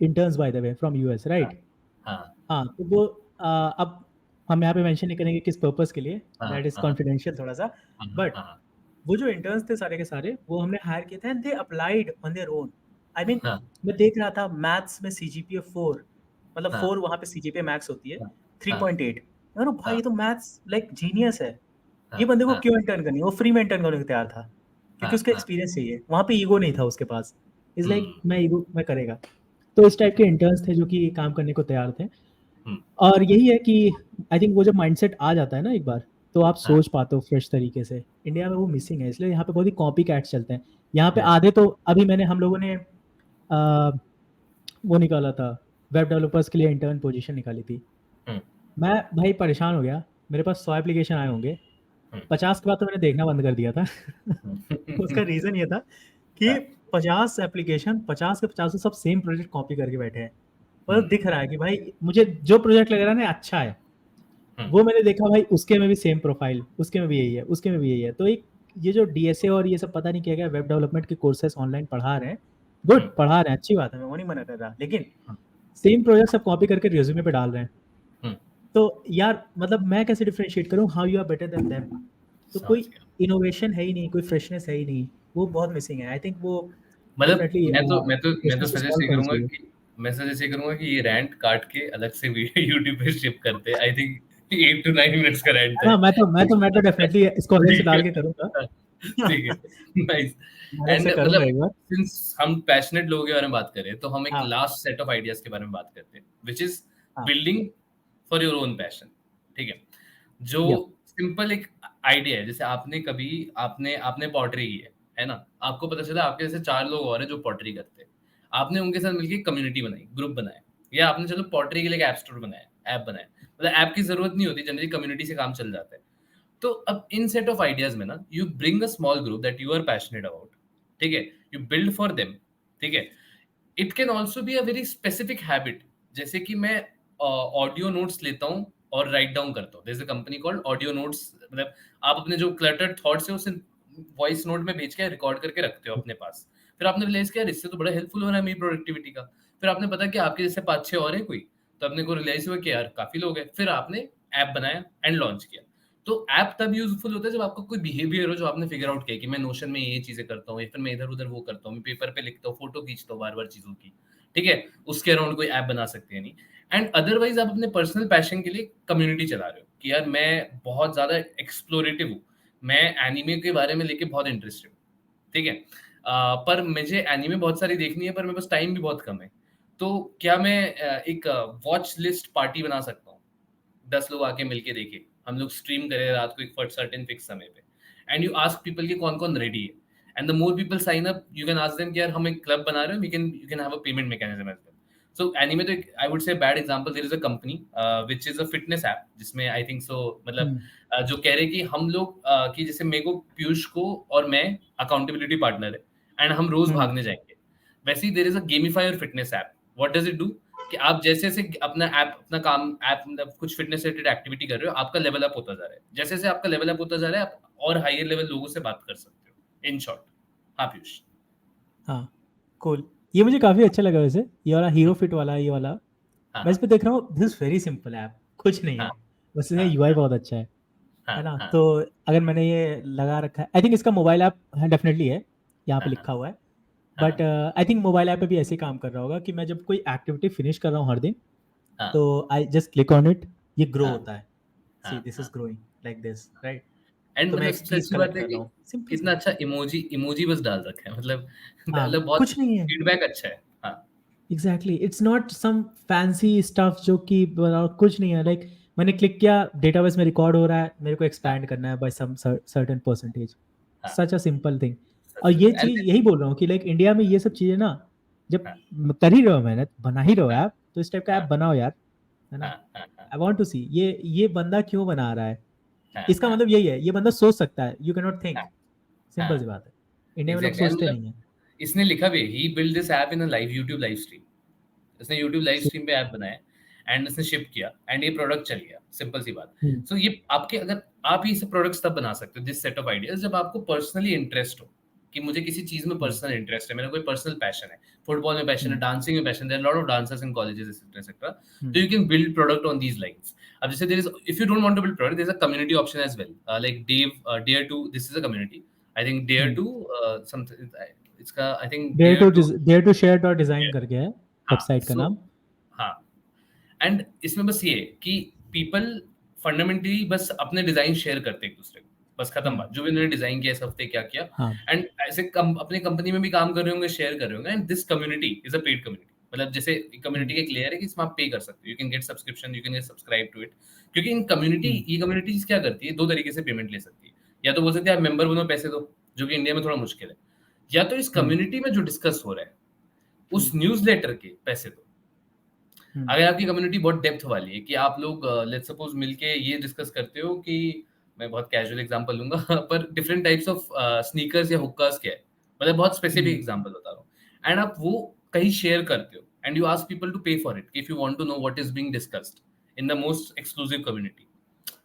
interns by the way from US, हाँ राइट। हाँ हाँ, तो वो अब हम यहाँ पे मेंशन नहीं करेंगे किस पर्पस के लिए, हाँ दैट इज हाँ कॉन्फिडेंशियल थोड़ा सा। हाँ बट हाँ वो जो इंटर्न्स थे सारे के सारे, वो हमने हायर किए थे and they applied on their own. I mean हाँ मैं देख रहा था मैथ्स में सीजीपीए 4, मतलब हाँ 4 वहाँ पे सीजीपीए मैक्स होती है, हाँ हाँ 3.8, अरे भाई ये तो मैथ्स लाइक जीनियस है, हाँ ये बंदे को हाँ क्यों इंटर्न करनी है, वो फ्री में इंटर्न करने को तैयार था क्योंकि हाँ उसका हाँ। एक्सपीरियंस चाहिए, वहाँ पे ईगो नहीं था उसके पास, इज लाइक हम्म मैं ईगो मैं करेगा। तो इस टाइप के इंटर्न्स थे जो कि काम करने को तैयार थे। हम्म, और यही है कि आई थिंक वो जब माइंडसेट आ जाता है ना एक बार, तो आप हाँ सोच पाते हो फ्रेश तरीके से। इंडिया में वो मिसिंग है, इसलिए यहाँ पे बहुत ही कॉपी कैट्स चलते हैं। यहाँ पे यस। आधे तो अभी मैंने हम लोगों ने वो निकाला था, वेब डेवलपर्स के लिए इंटर्न पोजीशन निकाली थी। हम्म मैं भाई परेशान हो गया, मेरे पास 100 एप्लीकेशन आए होंगे, हम्म 50 के बाद तो मैंने देखना बंद कर दिया था। उसका हम्म, रीज़न ये था कि हाँ, 50 एप्लीकेशन, 50 के 50 सब सेम प्रोजेक्ट कॉपी करके बैठे हैं। मतलब हम्म दिख रहा है कि भाई मुझे जो प्रोजेक्ट लग रहा है ना अच्छा है, हम्म वो मैंने देखा भाई उसके में भी सेम प्रोफाइल, उसके में भी यही है, उसके में भी यही है। तो एक ये जो डीएसए और ये सब पता नहीं क्या क्या वेब डेवलपमेंट के कोर्सेस ऑनलाइन पढ़ा रहे हैं, हम्म गुड पढ़ा रहे हैं, अच्छी बात है, मैं वो नहीं मना कर रहा, लेकिन हम्म, सेम प्रोजेक्ट सब कॉपी करके रिज्यूमे पे डाल रहे हैं। हम्म, तो यार मतलब मैं कैसे डिफरेंशिएट करूँ how you are better than them? तो समझ कोई गया। इनोवेशन है ही नहीं, कोई फ्रेशनेस है ही नहीं, वो बहुत मिसिंग है। आई थिंक वो मतलब डेफिनेटली मैं तो फ्रेशनेस को सजेस्ट सॉल्व ये करना करूंगा चाहिए। कि ये रैंट काट के अलग से वीडियो यूट्यूब पे शिप करते। आई थिंक 8 to 9 मिनट्स का रैंट है। हाँ मैं तो डेफिनेटली इसको ऑडियंस से ठीक डाल है। के करूँगा। हाँ, ठीक है। नाइस। मैं एंड इससे करूँगा मतलब एक बार। सिंस हम पैशनेट लोगों के बारे में बात करें तो हम एक हाँ लास्ट सेट ऑफ आइडियाज के बारे में बात करते हैं, विच इज हाँ building for your own passion. ठीक है। जो यप सिंपल एक आइडिया है, जैसे आपने कभी आपने आपने पॉटरी की है ना? आपको पता चला आपके जैसे 4 लोग और हैं जो पॉटरी करते हैं। आपने उनके साथ मिलके कम्युनिटी बनाई, ग्रुप बनाया, या आपने चलो पॉटरी के लिए एक ऐप स्टोर बनाया, ऐप बनाया। मतलब ऐप की जरूरत नहीं होती, जनरली कम्युनिटी से काम चल जाता है। तो अब इन सेट ऑफ आइडियाज में ना you bring a small group that you are passionate about. ठीक है। You build for them. ठीक है। It can also be a very specific habit. जैसे कि मैं ऑडियो नोट्स लेता हूँ और राइट डाउन करता हूँ। There is a company called audio notes. मतलब आप अपने जो क्लटर्ड थॉट्स है उसे वॉइस नोट में भेज के रिकॉर्ड करके रखते हो अपने पास। फिर आपने रियलाइज किया यार इससे तो बड़ा हेल्पफुल हो रहा है मेरी प्रोडक्टिविटी का। फिर आपने पता कि आपके जैसे 5-6 और हैं कोई, तो अपने को रियलाइज हुआ कि यार काफी लोग हैं। फिर आपने ऐप बनाया एंड लॉन्च किया। तो ऐप तब यूजफुल होता है जब आपका कोई बिहेवियर हो जो आपने फिगर आउट किया कि मैं नोशन में ये चीजें करता हूँ, या फिर मैं इधर उधर वो करता हूँ, मैं पेपर पे लिखता हूँ, फोटो खींचता हूँ बार बार चीजों की। ठीक है। उसके अराउंड कोई ऐप बना सकते हैं नहीं। एंड अदरवाइज आप अपने पर्सनल पैशन के लिए कम्युनिटी चला रहे हो कि यार मैं बहुत ज्यादा एक्सप्लोरेटिव हूँ, मैं एनिमे के बारे में लेके बहुत इंटरेस्टेड हूँ। ठीक है। पर मुझे एनीमे बहुत सारी देखनी है, पर मेरे पास टाइम भी बहुत कम है। तो क्या मैं एक वॉच लिस्ट पार्टी बना सकता हूँ? 10 लोग आके मिलके देखे, हम लोग स्ट्रीम करें रात को एक सर्टेन फिक्स समय पे, एंड यू आस्क पीपल कि कौन कौन रेडी है। And the more people sign up, you can ask them कि यार हम एक क्लब बना रहे हैं, we can you can have a payment mechanism as well. So anyway तो I would say bad example, there is a company which is a fitness app, जिसमें I think so मतलब जो कह रहे कि हम लोग कि जैसे मेरे को पीयूष को और मैं अकाउंटेबिलिटी पार्टनर है, एंड हम रोज भागने जाएंगे। वैसे ही there is a gamifier fitness app. What does it do कि आप जैसे जैसे अपना ऐप अपना काम ऐप मतलब कुछ फिटनेस रिलेटेड एक्टिविटी कर रहे हो, आपका लेवल अप होता जा रहा है। जैसे जैसे आपका लेवल अप होता जा रहा है, आप और हायर लेवल लोगों से बात कर सकते हो, इन शॉर्ट। हाँ पीयूष। हाँ कूल, ये मुझे काफ़ी अच्छा लगा वैसे, ये वाला हीरो फिट वाला, ये वाला हाँ मैं इस हाँ पे देख रहा हूँ। दिस वेरी सिंपल ऐप, कुछ नहीं हाँ है, बस इसका हाँ यूआई बहुत अच्छा है हाँ ना? हाँ तो अगर मैंने ये लगा रखा है, आई थिंक इसका मोबाइल ऐप है, डेफिनेटली है, यहाँ पे हाँ लिखा हुआ है। हाँ but I think mobile app पे भी ऐसे ही काम कर रहा होगा कि मैं जब कोई एक्टिविटी फिनिश कर रहा हूँ हर दिन, हाँ तो I just click on it, ये ग्रो हाँ होता है, हाँ सी दिस इज हाँ। Growing like this, right? And तो मैं मतलब सबसे एक्सपीज अच्छी बात कलेक्ट है कर रहा कि हूँ, सिंपल सा। कितना अच्छा इमोजी इमोजी बस डाल रखा है, मतलब हाँ मतलब बहुत कुछ नहीं है, फीडबैक अच्छा है। हाँ exactly, it's not some fancy stuff जो कि कुछ नहीं है। लाइक मैंने क्लिक किया, डेटाबेस में रिकॉर्ड हो रहा है, मेरे को हाँ एक्सपैंड करना है बाय सम सर्टेन परसेंटेज, हाँ। सच अ सिंपल थिंग। और सच ये एंड चीज यही बोल रहा हूँ कि लाइक इंडिया में ये सब चीजें ना, जब हाँ कर ही रहे हो, मेहनत बना ही रहे हो हाँ ऐप, तो इस टाइप का ऐप हाँ बनाओ यार, है ना? हाँ हाँ हाँ आई वांट टू सी ये बंदा क्यों बना रहा है। हाँ इसका हाँ मतलब यही है, ये बंदा सोच सकता है, यू कैन नॉट थिंक, हाँ हाँ। सिंपल सी बात है। इंडिया में लोग एग्जैक्टली। सोचते मतलब नहीं है। इसने लिखा भी he build this app in a live YouTube live stream. इसने यूट्यूब लाइव So, स्ट्रीम पे ऐप बनाया एंड इसने शिप किया एंड ये प्रोडक्ट चल गया, सिंपल सी बात। हम्म, सो ये आपके अगर आप ये सब प्रोडक्ट्स तब बना सकते हो दिस सेट ऑफ आइडियाज जब आपको पर्सनली इंटरेस्ट हो कि मुझे किसी चीज में हम्म, पर्सनल इंटरेस्ट है, मेरा कोई पर्सनल पैशन है, फुटबॉल में पैशन है, हम्म, डांसिंग में पैशन है, lot of dancers in colleges etcetera etcetera. तो hmm, you can build product on these lines. अब जैसे there is, if you don't want to build product, there is a community option as well, like dare to, this is a community. I think dare hmm. To something, इसका I think dare dare to to. Dare to share dot design करके है हाँ website का सो नाम। हाँ। And इसमें बस ये है कि पीपल फंडामेंटली बस अपने डिजाइन शेयर करते हैं एक दूसरे को, बस खत्म बात। जो भी उन्होंने डिजाइन किया इस हफ्ते क्या किया, हाँ एंड ऐसे अपने कंपनी में भी काम कर रहे होंगे, शेयर कर रहे होंगे, and this community is a paid community. मतलब जैसे कम्युनिटी का एक लेयर है कि इसमें आप पे कर सकते हो, you can get subscription, you can get subscribe to it. क्योंकि इन कम्युनिटी, ये कम्युनिटीज क्या करती है, दो तरीके से पेमेंट ले सकती है। या तो बोल सकते हैं आप मेंबर बनो, पैसे दो, जो कि इंडिया में थोड़ा मुश्किल है। या तो इस कम्युनिटी में जो डिस्कस हो रहा है उस न्यूज़लेटर के पैसे दो। अगर आपकी कम्युनिटी बहुत डेप्थ वाली है कि आप लोग लेट्स सपोज मिलके ये डिस्कस करते हो कि, मैं बहुत कैजुअल एग्जांपल लूंगा पर डिफरेंट टाइप्स ऑफ स्नीकर्स या हुक्कास क्या है, मतलब बहुत स्पेसिफिक एग्जांपल बता रहा हूँ, एंड आप वो कहीं शेयर करते हो and you ask people to pay for it if you want to know what is being discussed in the most exclusive community.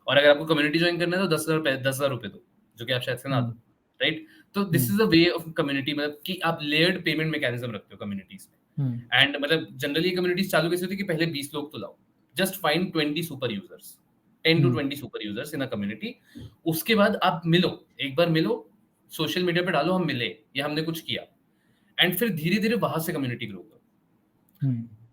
और अगर आपको कम्युनिटी ज्वाइन करना है तो 10,000 रुपए दो, जो कि आप शायद से ना दो, राइट। तो this is a way of community, मतलब कि आप लेयर्ड पेमेंट मैकेनिज्म रखते हो कम्युनिटीज में। एंड मतलब जनरली कम्युनिटीज चालू कैसे होती है कि पहले 20 लोग तो लाओ, just find 20 super users, 10 to 20 super users in a community. उसके बाद आप मिलो, एक बार मिलो, सोशल मीडिया पे डालो हम मिले या हमने कुछ किया, एंड फिर धीरे धीरे वहां से कम्युनिटी ग्रो करो।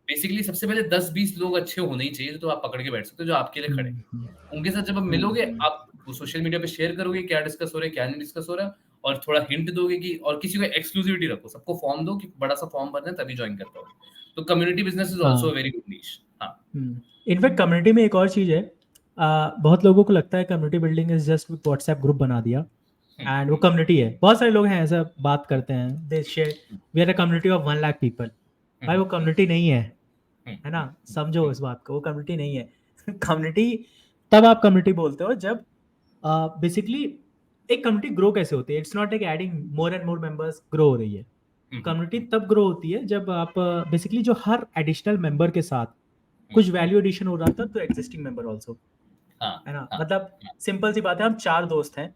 बेसिकली सबसे पहले 10-20 लोग अच्छे होने ही चाहिए तो आप पकड़ के बैठ सकते हो, जो आपके लिए खड़े हैं। उनके साथ जब आप मिलोगे, आप सोशल मीडिया पे शेयर करोगे क्या डिस्कस हो रहा है, क्या नहीं डिस्कस हो रहा है, और थोड़ा हिंट दोगे कि, और किसी को एक्सक्लूसिविटी रखो, सबको फॉर्म दो कि बड़ा सा फॉर्म भरना है तभी ज्वाइन कर पाओ। तो community business is also a very good niche. हाँ, इनफैक्ट कम्युनिटी में एक और चीज़ है, बहुत लोगों को लगता है community building is just WhatsApp group बना दिया एंड वो कम्युनिटी है। बहुत सारे लोग हैं ऐसा बात करते हैं, they share we are a community of 1 lakh people. भाई वो कम्युनिटी नहीं है ना, समझो इस बात को, वो कम्युनिटी नहीं है। कम्युनिटी तब आप कम्युनिटी बोलते हो जब बेसिकली एक कम्युनिटी ग्रो कैसे होती है, it's not like adding more and more members grow हो रही है। कम्युनिटी तब ग्रो होती है जब आप बेसिकली जो हर एडिशनल मेंबर के साथ कुछ वैल्यू एडिशन हो रहा था तो एग्जिस्टिंग मेंबर ऑल्सो, है ना। मतलब सिंपल सी बात है, हम 4 दोस्त हैं,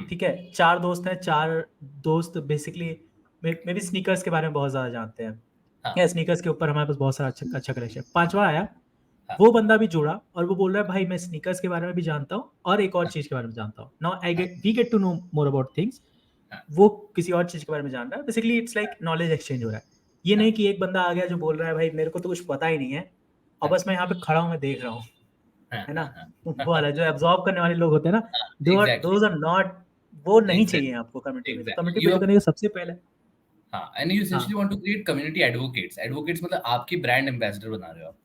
ठीक है, 4 दोस्त हैं, 4 दोस्त बेसिकली मे बी स्नीकर्स के बारे में बहुत ज़्यादा जानते हैं, या स्नीकर्स के ऊपर हमारे पास बहुत सारा अच्छा कलेक्शन। 5वां आया, वो बंदा भी जुड़ा और वो बोल रहा है भाई मैं स्नीकर्स के बारे में भी जानता हूँ और एक और चीज़ के बारे में जानता हूँ, now we get to know more about things. वो किसी और चीज़ के बारे में जान रहा है, basically it's like knowledge exchange हो रहा है। ये नहीं कि एक बंदा आ गया जो बोल रहा है भाई मेरे को तो कुछ पता ही नहीं है और बस मैं यहाँ पे खड़ा हूँ, मैं देख रहा हूँ, है ना। वो वाला जो एब्जॉर्ब करने वाले लोग होते हैं ना, दोज आर नॉट, वो नहीं चाहिए आपको कम्युनिटी में। कम्युनिटी बिल्ड करने के सबसे पहले हाँ, and you essentially want to create community advocates. Advocates मतलब आपकी ब्रांड एम्बेसडर बना रहे हो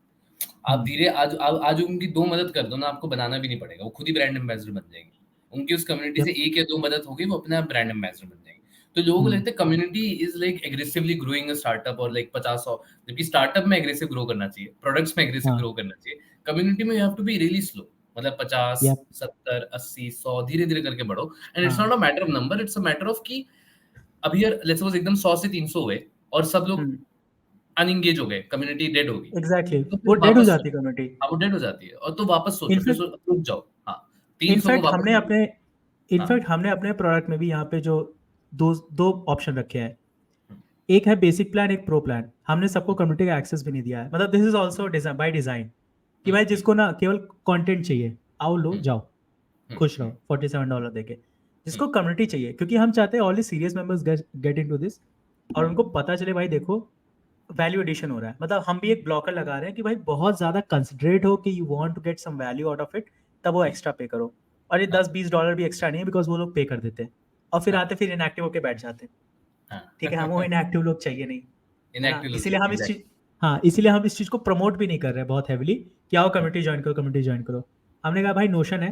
आप धीरे आज उनकी 2 मदद कर दो ना, आपको बनाना भी नहीं पड़ेगा, वो खुद ही ब्रांड एम्बेसडर बन जाएंगे। उनकी उस कम्युनिटी से 1 या 2 मदद होगी, वो अपने आप ब्रांड एम्बेसडर बन जाएंगे। तो लोगों को लगता है community is like aggressively growing a startup और लाइक 50-100, जबकि स्टार्टअप में एग्रेसिव ग्रो करना चाहिए, प्रोडक्ट्स में एग्रेसिव ग्रो करना चाहिए। कम्युनिटी में you have to be really slow, मतलब 50, 70, 80, 100 धीरे-धीरे करके बढ़ो। And it's not a matter of number, it's a matter of कि अभी यार लेट्स सपोज एकदम 100 से 300 हुए और सब लोग अनएंगेज हो गए, कम्युनिटी डेड हो गई, एग्जैक्टली तो वो फिर डेड हो वापस जाती है कम्युनिटी। वो डेड हो जाती है, और तो वापस सोचो, फिर इनफैक्ट रुक जाओ। हाँ, 300 को इनफैक्ट वापस हमने अपने हाँ, इनफैक्ट हमने अपने प्रोडक्ट में भी यहाँ पे जो दो ऑप्शन रखे हैं, एक है बेसिक प्लान, एक प्रो प्लान। हमने सबको कम्युनिटी का एक्सेस भी नहीं दिया है, मतलब this is also design by design कि भाई जिसको ना केवल कंटेंट चाहिए आओ लो जाओ खुश रहो $47 देके, जिसको कम्युनिटी चाहिए, क्योंकि हम चाहते हैं all the serious members get into this और उनको पता चले भाई देखो वैल्यू एडिशन हो रहा है। मतलब हम भी एक ब्लॉकर लगा रहे हैं कि भाई बहुत ज़्यादा कंसिडरेट हो कि you want to get some value out of it, तब वो एक्स्ट्रा पे करो। और ये $10-20 भी एक्स्ट्रा नहीं है, बिकॉज वो लोग पे कर देते हैं और फिर आते फिर इनएक्टिव होकर बैठ जाते हैं। ठीक है, हम वो इनएक्टिव लोग चाहिए नहीं, है ना। इनएक्टिव इसीलिए हम इस एग्जैक्टली। चीज हाँ इसीलिए हम इस चीज़ को प्रमोट भी नहीं कर रहे बहुत हैविली कि आओ कम्युनिटी ज्वाइन करो, कम्युनिटी ज्वाइन करो। हमने कहा भाई नोशन है,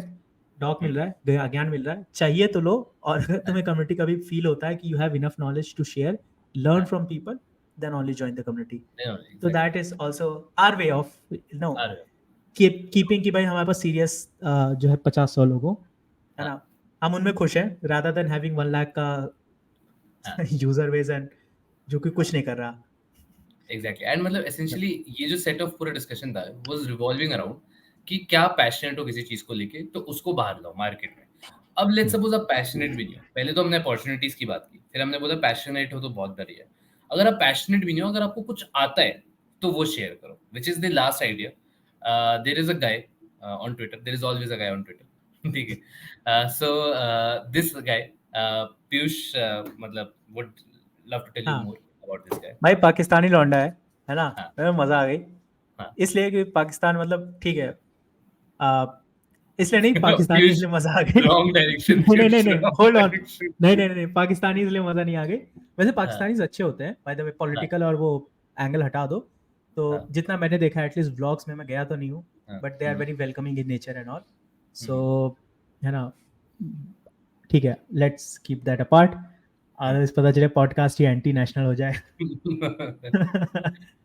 डॉक मिल रहा है, ज्ञान मिल रहा है, चाहिए तो लो। और अगर तुम्हें कम्युनिटी का भी फील होता है कि you have enough knowledge to share, learn from people, then only join the community. तो that is also our way of no keeping कि भाई हमारे पास सीरियस जो है 50-100 लोगों, है ना, हम उनमें खुश हैं रादर देन हैविंग 1 लाख का यूजर बेस एंड जो कि कुछ नहीं कर रहा। एग्जैक्टली, एंड मतलब एसेंशियली ये जो सेट ऑफ पूरा डिस्कशन था वाज रिवॉल्विंग अराउंड कि क्या पैशनेट हो किसी चीज को लेके तो उसको बाहर लाओ मार्केट में। अब लेट्स सपोज आप पैशनेट भी नहीं हो, पहले तो हमने अपॉर्चुनिटीज की बात की, फिर हमने बोला पैशनेट हो तो बहुत बढ़िया है। अगर आप पैशनेट भी नहीं हो, अगर आपको कुछ आता है तो वो शेयर करो, which is the last idea. There is a guy on Twitter, there is always a guy on Twitter, ठीक है। सो दिस गाय पीयूष मतलब would love to tell you हाँ मोर अबाउट दिस गाय। भाई पाकिस्तानी लौंडा है ना, हाँ, मज़ा आ गई। हाँ, इसलिए कि पाकिस्तान मतलब ठीक है, इसलिए नहीं, पाकिस्तानी पीयूष, इसलिए मजा आ गई। wrong direction, नहीं नहीं नहीं पीयूष, नहीं, wrong होल्ड ऑन। direction. नहीं नहीं नहीं, पाकिस्तानी इसलिए मजा नहीं आ गई। वैसे हाँ, पाकिस्तानी अच्छे होते हैं बाय द वे, हाँ, पॉलिटिकल और वो एंगल हटा दो तो। हाँ, जितना मैंने देखा एटलीस्ट व्लॉग्स में, मैं गया तो नहीं हूँ, हाँ, but they are very welcoming in nature and all. So hmm, है ना, ठीक है, लेट्स कीप दैट अपार्ट। हाँ, अदरवाइज पता चले पॉडकास्ट ही एंटी नेशनल हो जाए। नहीं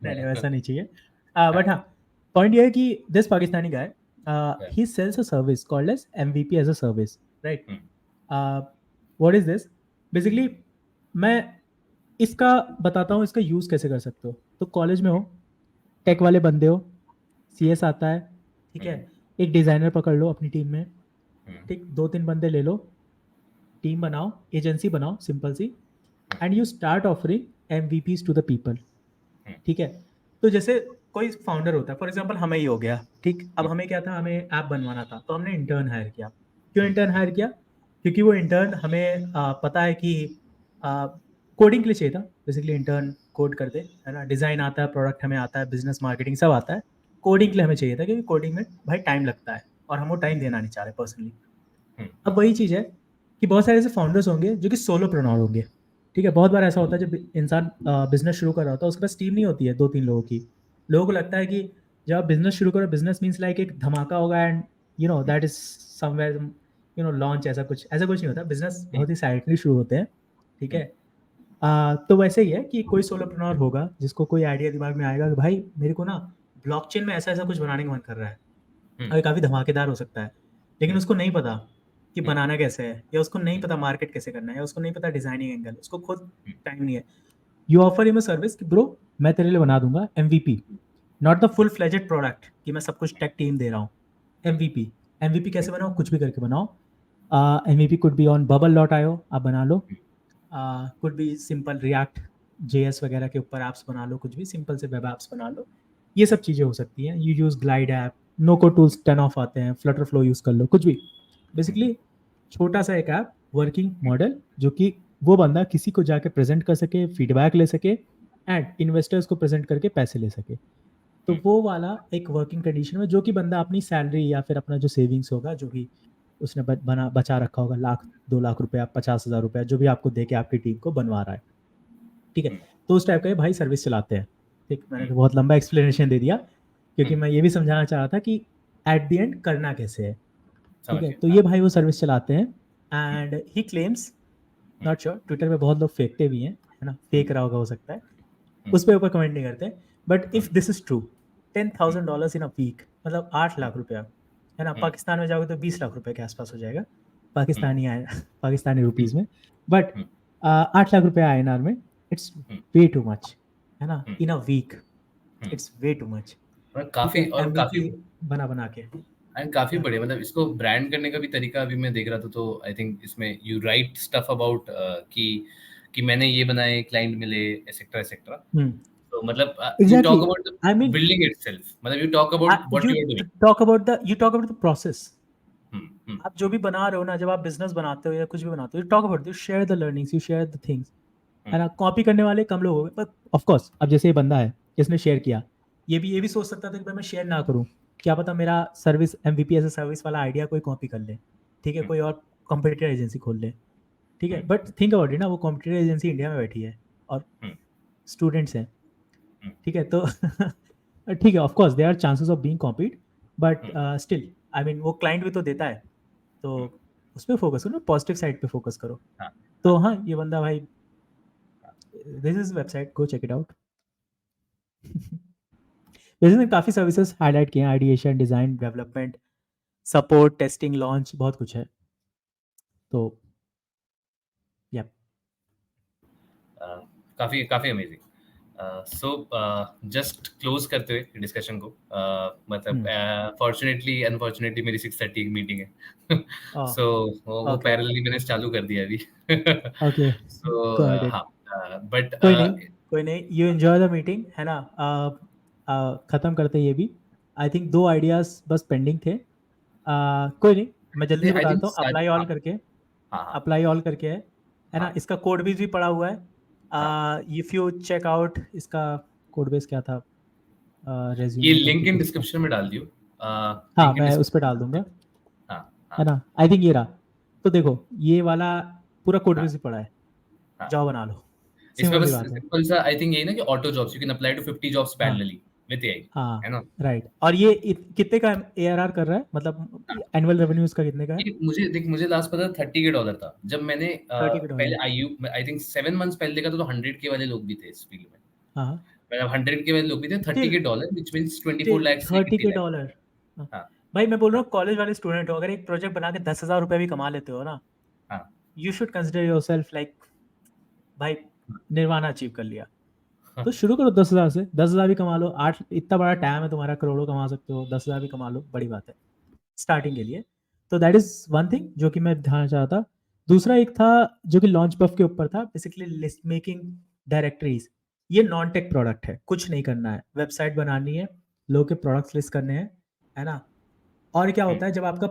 नहीं, वैसा हाँ, नहीं चाहिए। हाँ, बट हाँ, पॉइंट ये है कि दिस पाकिस्तानी गाय, हाँ, he sells a service called as MVP as a service, right? Hmm, What is this? Basically, मैं इसका बताता हूँ इसका यूज़ कैसे कर सकते हो। तो कॉलेज में हो, टेक वाले बंदे हो, CS आता है, ठीक है, हम्म, एक डिज़ाइनर पकड़ लो अपनी टीम में, हम्म, ठीक, 2-3 बंदे ले लो, टीम बनाओ, एजेंसी बनाओ सिंपल सी, and you start offering MVPs to the people, hmm, ठीक है। तो जैसे कोई फाउंडर होता है, फॉर एग्जांपल हमें ही हो गया, ठीक, अब हम्म, हमें क्या था, हमें ऐप बनवाना था, तो हमने इंटर्न हायर किया। क्यों हम्म, इंटर्न हायर किया? क्योंकि वो इंटर्न हमें पता है कि कोडिंग के लिए चाहिए था। बेसिकली इंटर्न कोड करते है ना, डिज़ाइन आता है, प्रोडक्ट हमें आता है, बिजनेस मार्केटिंग सब आता है, कोडिंग के लिए हमें चाहिए था, क्योंकि कोडिंग में भाई टाइम लगता है और हम वो टाइम देना नहीं चाह रहे पर्सनली। अब वही चीज़ है कि बहुत सारे ऐसे फाउंडर्स होंगे जो कि सोलोप्रेन्योर होंगे, ठीक है। बहुत बार ऐसा होता है जब इंसान बिजनेस शुरू कर रहा होता है, उसके पास टीम नहीं होती है 2-3 लोगों की। लोगों को लगता है कि जब आप बिजनेस शुरू करो, बिजनेस मीन्स लाइक एक धमाका होगा and you know that is somewhere, you know launch, ऐसा कुछ नहीं होता। बिजनेस बहुत ही साइलेंटली शुरू होते हैं, ठीक है। तो वैसे ही है कि कोई सोलोप्रेन्योर होगा जिसको कोई आइडिया दिमाग में आएगा कि भाई मेरे को ना ब्लॉकचेन में ऐसा ऐसा कुछ बनाने का मन कर रहा है, और ये काफ़ी धमाकेदार हो सकता है, लेकिन उसको नहीं पता कि बनाना कैसे है, या उसको नहीं पता मार्केट कैसे करना है, या उसको नहीं पता डिजाइनिंग एंगल, उसको खुद टाइम नहीं है। You offer him a service कि ब्रो मैं तेरे लिए बना दूंगा MVP, not the full fledged product कि मैं सब कुछ टेक टीम दे रहा हूँ। MVP, MVP कैसे बनाओ, कुछ भी करके बनाओ। MVP could be on bubble.io, आप बना लो, could be simple React JS वगैरह के ऊपर ऐप्स बना लो, कुछ भी सिंपल से वेब ऐप्स बना लो, ये सब चीज़ें हो सकती हैं। You use glide app, no code tools 10 of आते हैं, फ्लटर फ्लो यूज़ कर लो, कुछ भी। बेसिकली छोटा सा एक ऐप, वर्किंग मॉडल, जो कि वो बंदा किसी को जाके प्रेजेंट कर सके, फीडबैक ले सके, एंड इन्वेस्टर्स को प्रेजेंट करके पैसे ले सके। तो वो वाला एक वर्किंग कंडीशन में, जो कि बंदा अपनी सैलरी या फिर अपना जो सेविंग्स होगा, जो भी उसने बना बचा रखा होगा, 1,00,000-2,00,000 रुपया, 50,000 रुपया, जो भी आपको दे के आपकी टीम को बनवा रहा है, ठीक है। तो उस टाइप का ये भाई सर्विस चलाते हैं, ठीक। मैंने तो बहुत लंबा एक्सप्लेनेशन दे दिया, क्योंकि मैं ये भी समझाना चाह रहा था कि एट द एंड करना कैसे है, ठीक है। तो ये भाई वो सर्विस चलाते हैं, and he claims, not sure, Twitter पे बहुत लोग फेंकते भी हैं, है ना, फेक रहा होगा हो सकता है, उस पर ऊपर कमेंट नहीं करते, but if this is true, $10,000 in a week, मतलब 8 लाख रुपया, है ना। पाकिस्तान में जाओगे तो 20 लाख रुपए के आसपास हो जाएगा, पाकिस्तानी आए पाकिस्तानी रुपीज़ में, बट 8 लाख रुपया INR में, इट्स वे टू मच, है ना, in a week, it's way too much, ठीक काफी है। और काफी MVP बना बना के, एंड काफी हाँ। बढ़िया, मतलब इसको ब्रांड करने का भी तरीका अभी मैं देख रहा था, तो आई थिंक इसमें यू राइट स्टफ अबाउट कि मैंने ये बनाए, क्लाइंट मिले, एसेट्रा एसेट्रा। तो मतलब you exactly, talk about the I mean, building itself, मतलब you talk about what you are doing. You talk about the process. Hmm, hmm, आप जो भी बना रहे हो ना, जब आप बिजनेस बनाते हो या कुछ भी बनाते हो, you talk about, you share the learnings, you share the things, है ना। कॉपी करने वाले कम लोग हो गए, पर ऑफ कोर्स अब जैसे ये बंदा है जिसने शेयर किया, ये भी सोच सकता था कि भाई मैं शेयर ना करूं, क्या पता मेरा service MVP as a service वाला आइडिया कोई कॉपी कर ले, ठीक है, कोई और कॉम्पिटिटर एजेंसी खोल ले, ठीक है। बट थिंक अबाउट इट ना, वो कॉम्पिटिटर एजेंसी इंडिया में बैठी है और स्टूडेंट्स हैं, ठीक है। तो ठीक है, of course there are chances of being copied, but still I mean वो क्लाइंट भी तो देता है, तो उस पर फोकस करो ना, पॉजिटिव साइड पे फोकस करो। तो हाँ, ये बंदा भाई, this is website, go check it out. वैसे ने काफ़ी सर्विसेज हाईलाइट किए हैं, ideation, design, development, support, testing, launch, बहुत कुछ है। तो या काफी काफी अमेजिंग। सो जस्ट क्लोज करते हुए डिस्कशन को, मतलब फॉर्चुनेटली अनफॉर्चुनेटली मेरी 6:30 की मीटिंग है। सो वो ओके पैरेलली मैंने चालू कर दिया अभी। Okay, so got it. हाँ, बट कोई नहीं, कोई नहीं, यू एंजॉय द मीटिंग, है ना। ख़त्म करते ये भी, आई थिंक 2 आइडियाज़ बस पेंडिंग थे। कोई नहीं, मैं जल्दी से आई बता थिंक देता हूँ, अप्लाई ऑल करके, हाँ, हाँ, अप्लाई ऑल करके है ना। हाँ, इसका कोड बेस भी पड़ा हुआ हाँ। है, इफ़ यू चेक आउट इसका कोड बेस क्या था, ये रेज्यूमे करके लिंक इन कुछ था। डिस्क्रिप्शन में डाल दियो। हाँ, लिंक इन मैं उस पे डाल दूंगा। है ना, आई थिंक ये रहा। तो देखो ये वाला पूरा कोड हाँ, बेस ही पड़ा है, हाँ। जाओ बना लो, इसमें सिंपल सी बस बात है। सिंपल सा आई थिंक यही ना कि auto jobs you can apply to 50 jobs हाँ पैरेलली विद एआई, हाँ है ना? राइट। और ये कितने का ARR कर रहा है, मतलब हाँ, एनुअल रेवेन्यू इसका कितने का है? ये मुझे लास्ट पता $30 था जब मैंने 30 के पहले डॉलर आई थिंक 7 मंथ्स पहले देखा था, तो 100K वाले लोग भी थे इस फील्ड में। हाँ मतलब 100K वाले लोग भी थे, थर्टी स्टिल के dollar which means 24 still lakh से 30 80 के लाख। डॉलर हाँ। हाँ, भाई मैं बोल रहा हाँ, हूँ कॉलेज वाले स्टूडेंट हो, अगर एक प्रोजेक्ट बना के 10,000 रुपये भी कमा लेते हो ना, हाँ, you should consider your self like भाई निर्वाणा अचीव कर लिया। हाँ, तो शुरू करो 10,000 से, 10,000 भी कमा लो, आठ इतना बड़ा टाइम है तुम्हारा, करोड़ों कमा सकते हो, 10,000 भी कमा लो, बड़ी बात है स्टार्टिंग के लिए। तो दैट इज वन थिंग जो कि मैं ध्यान चाहा था। दूसरा एक था जो कि लॉन्च बफ के ऊपर था, बेसिकली लिस्ट मेकिंग डायरेक्टरीज। ये नॉन टेक प्रोडक्ट है, कुछ नहीं करना है, वेबसाइट बनानी है, लोगों के प्रोडक्ट्स लिस्ट करने हैं, है ना। और क्या हम्म, होता है जब आपका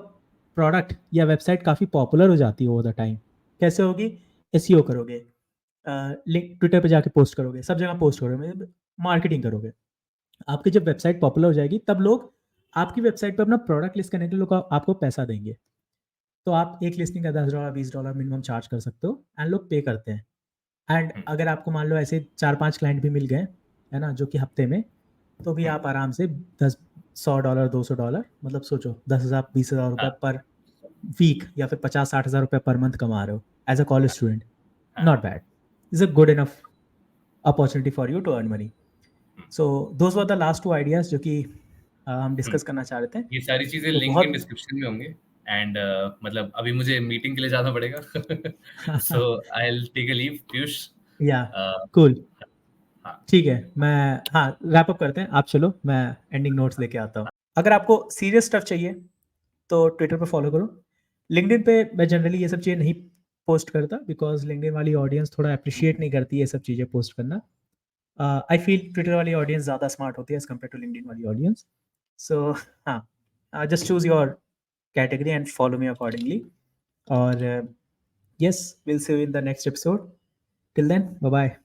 प्रोडक्ट या वेबसाइट काफ़ी पॉपुलर हो जाती है ओवर द टाइम, कैसे होगी? एसईओ करोगे, लिंक ट्विटर पे जाके पोस्ट करोगे, सब जगह पोस्ट करोगे, मार्केटिंग करोगे। आपकी जब वेबसाइट पॉपुलर हो जाएगी तब लोग आपकी वेबसाइट पे अपना प्रोडक्ट लिस्ट करने के लिए लोग आपको पैसा देंगे। तो आप एक लिस्टिंग का $10 $20 मिनिमम चार्ज कर सकते हो, एंड लोग पे करते हैं। एंड हम्म, अगर आपको मान लो ऐसे 4-5 क्लाइंट भी मिल गए, है ना, जो कि हफ्ते में, तो भी हम्म, आप आराम से 100 $100 $200, मतलब सोचो 10,000 20,000 रुपये हाँ, पर वीक या फिर 50-60 हज़ार रुपये पर मंथ कमा रहे हो एज अ कॉलेज स्टूडेंट। हाँ, not bad, is a good enough opportunity for you to earn money. Hmm, so those were the last 2 ideas जो कि हम हम्म। डिस्कस करना चाह रहे थे। ये सारी चीजें तो लिंक इन बहुत डिस्क्रिप्शन में होंगे। एंड मतलब अभी मुझे मीटिंग के लिए जाना पड़ेगा। So I will take a leave Piyush. या अ, कूल, हाँ, ठीक है। मैं हाँ रैप अप करते हैं, आप चलो, मैं एंडिंग नोट्स लेके आता हूँ। अगर आपको सीरियस स्टफ चाहिए तो ट्विटर पे फॉलो करो। लिंक्डइन पे मैं जनरली ये सब चीज़ें नहीं पोस्ट करता, बिकॉज लिंक्डइन वाली ऑडियंस थोड़ा अप्रिशिएट नहीं करती ये सब चीज़ें पोस्ट करना। आई फील ट्विटर वाली ऑडियंस ज़्यादा स्मार्ट होती है एज़ कम्पेयर टू लिंक्डइन वाली ऑडियंस। सो हाँ, just choose your category and follow me accordingly. और yes, will see you in the next episode. Till then, bye bye.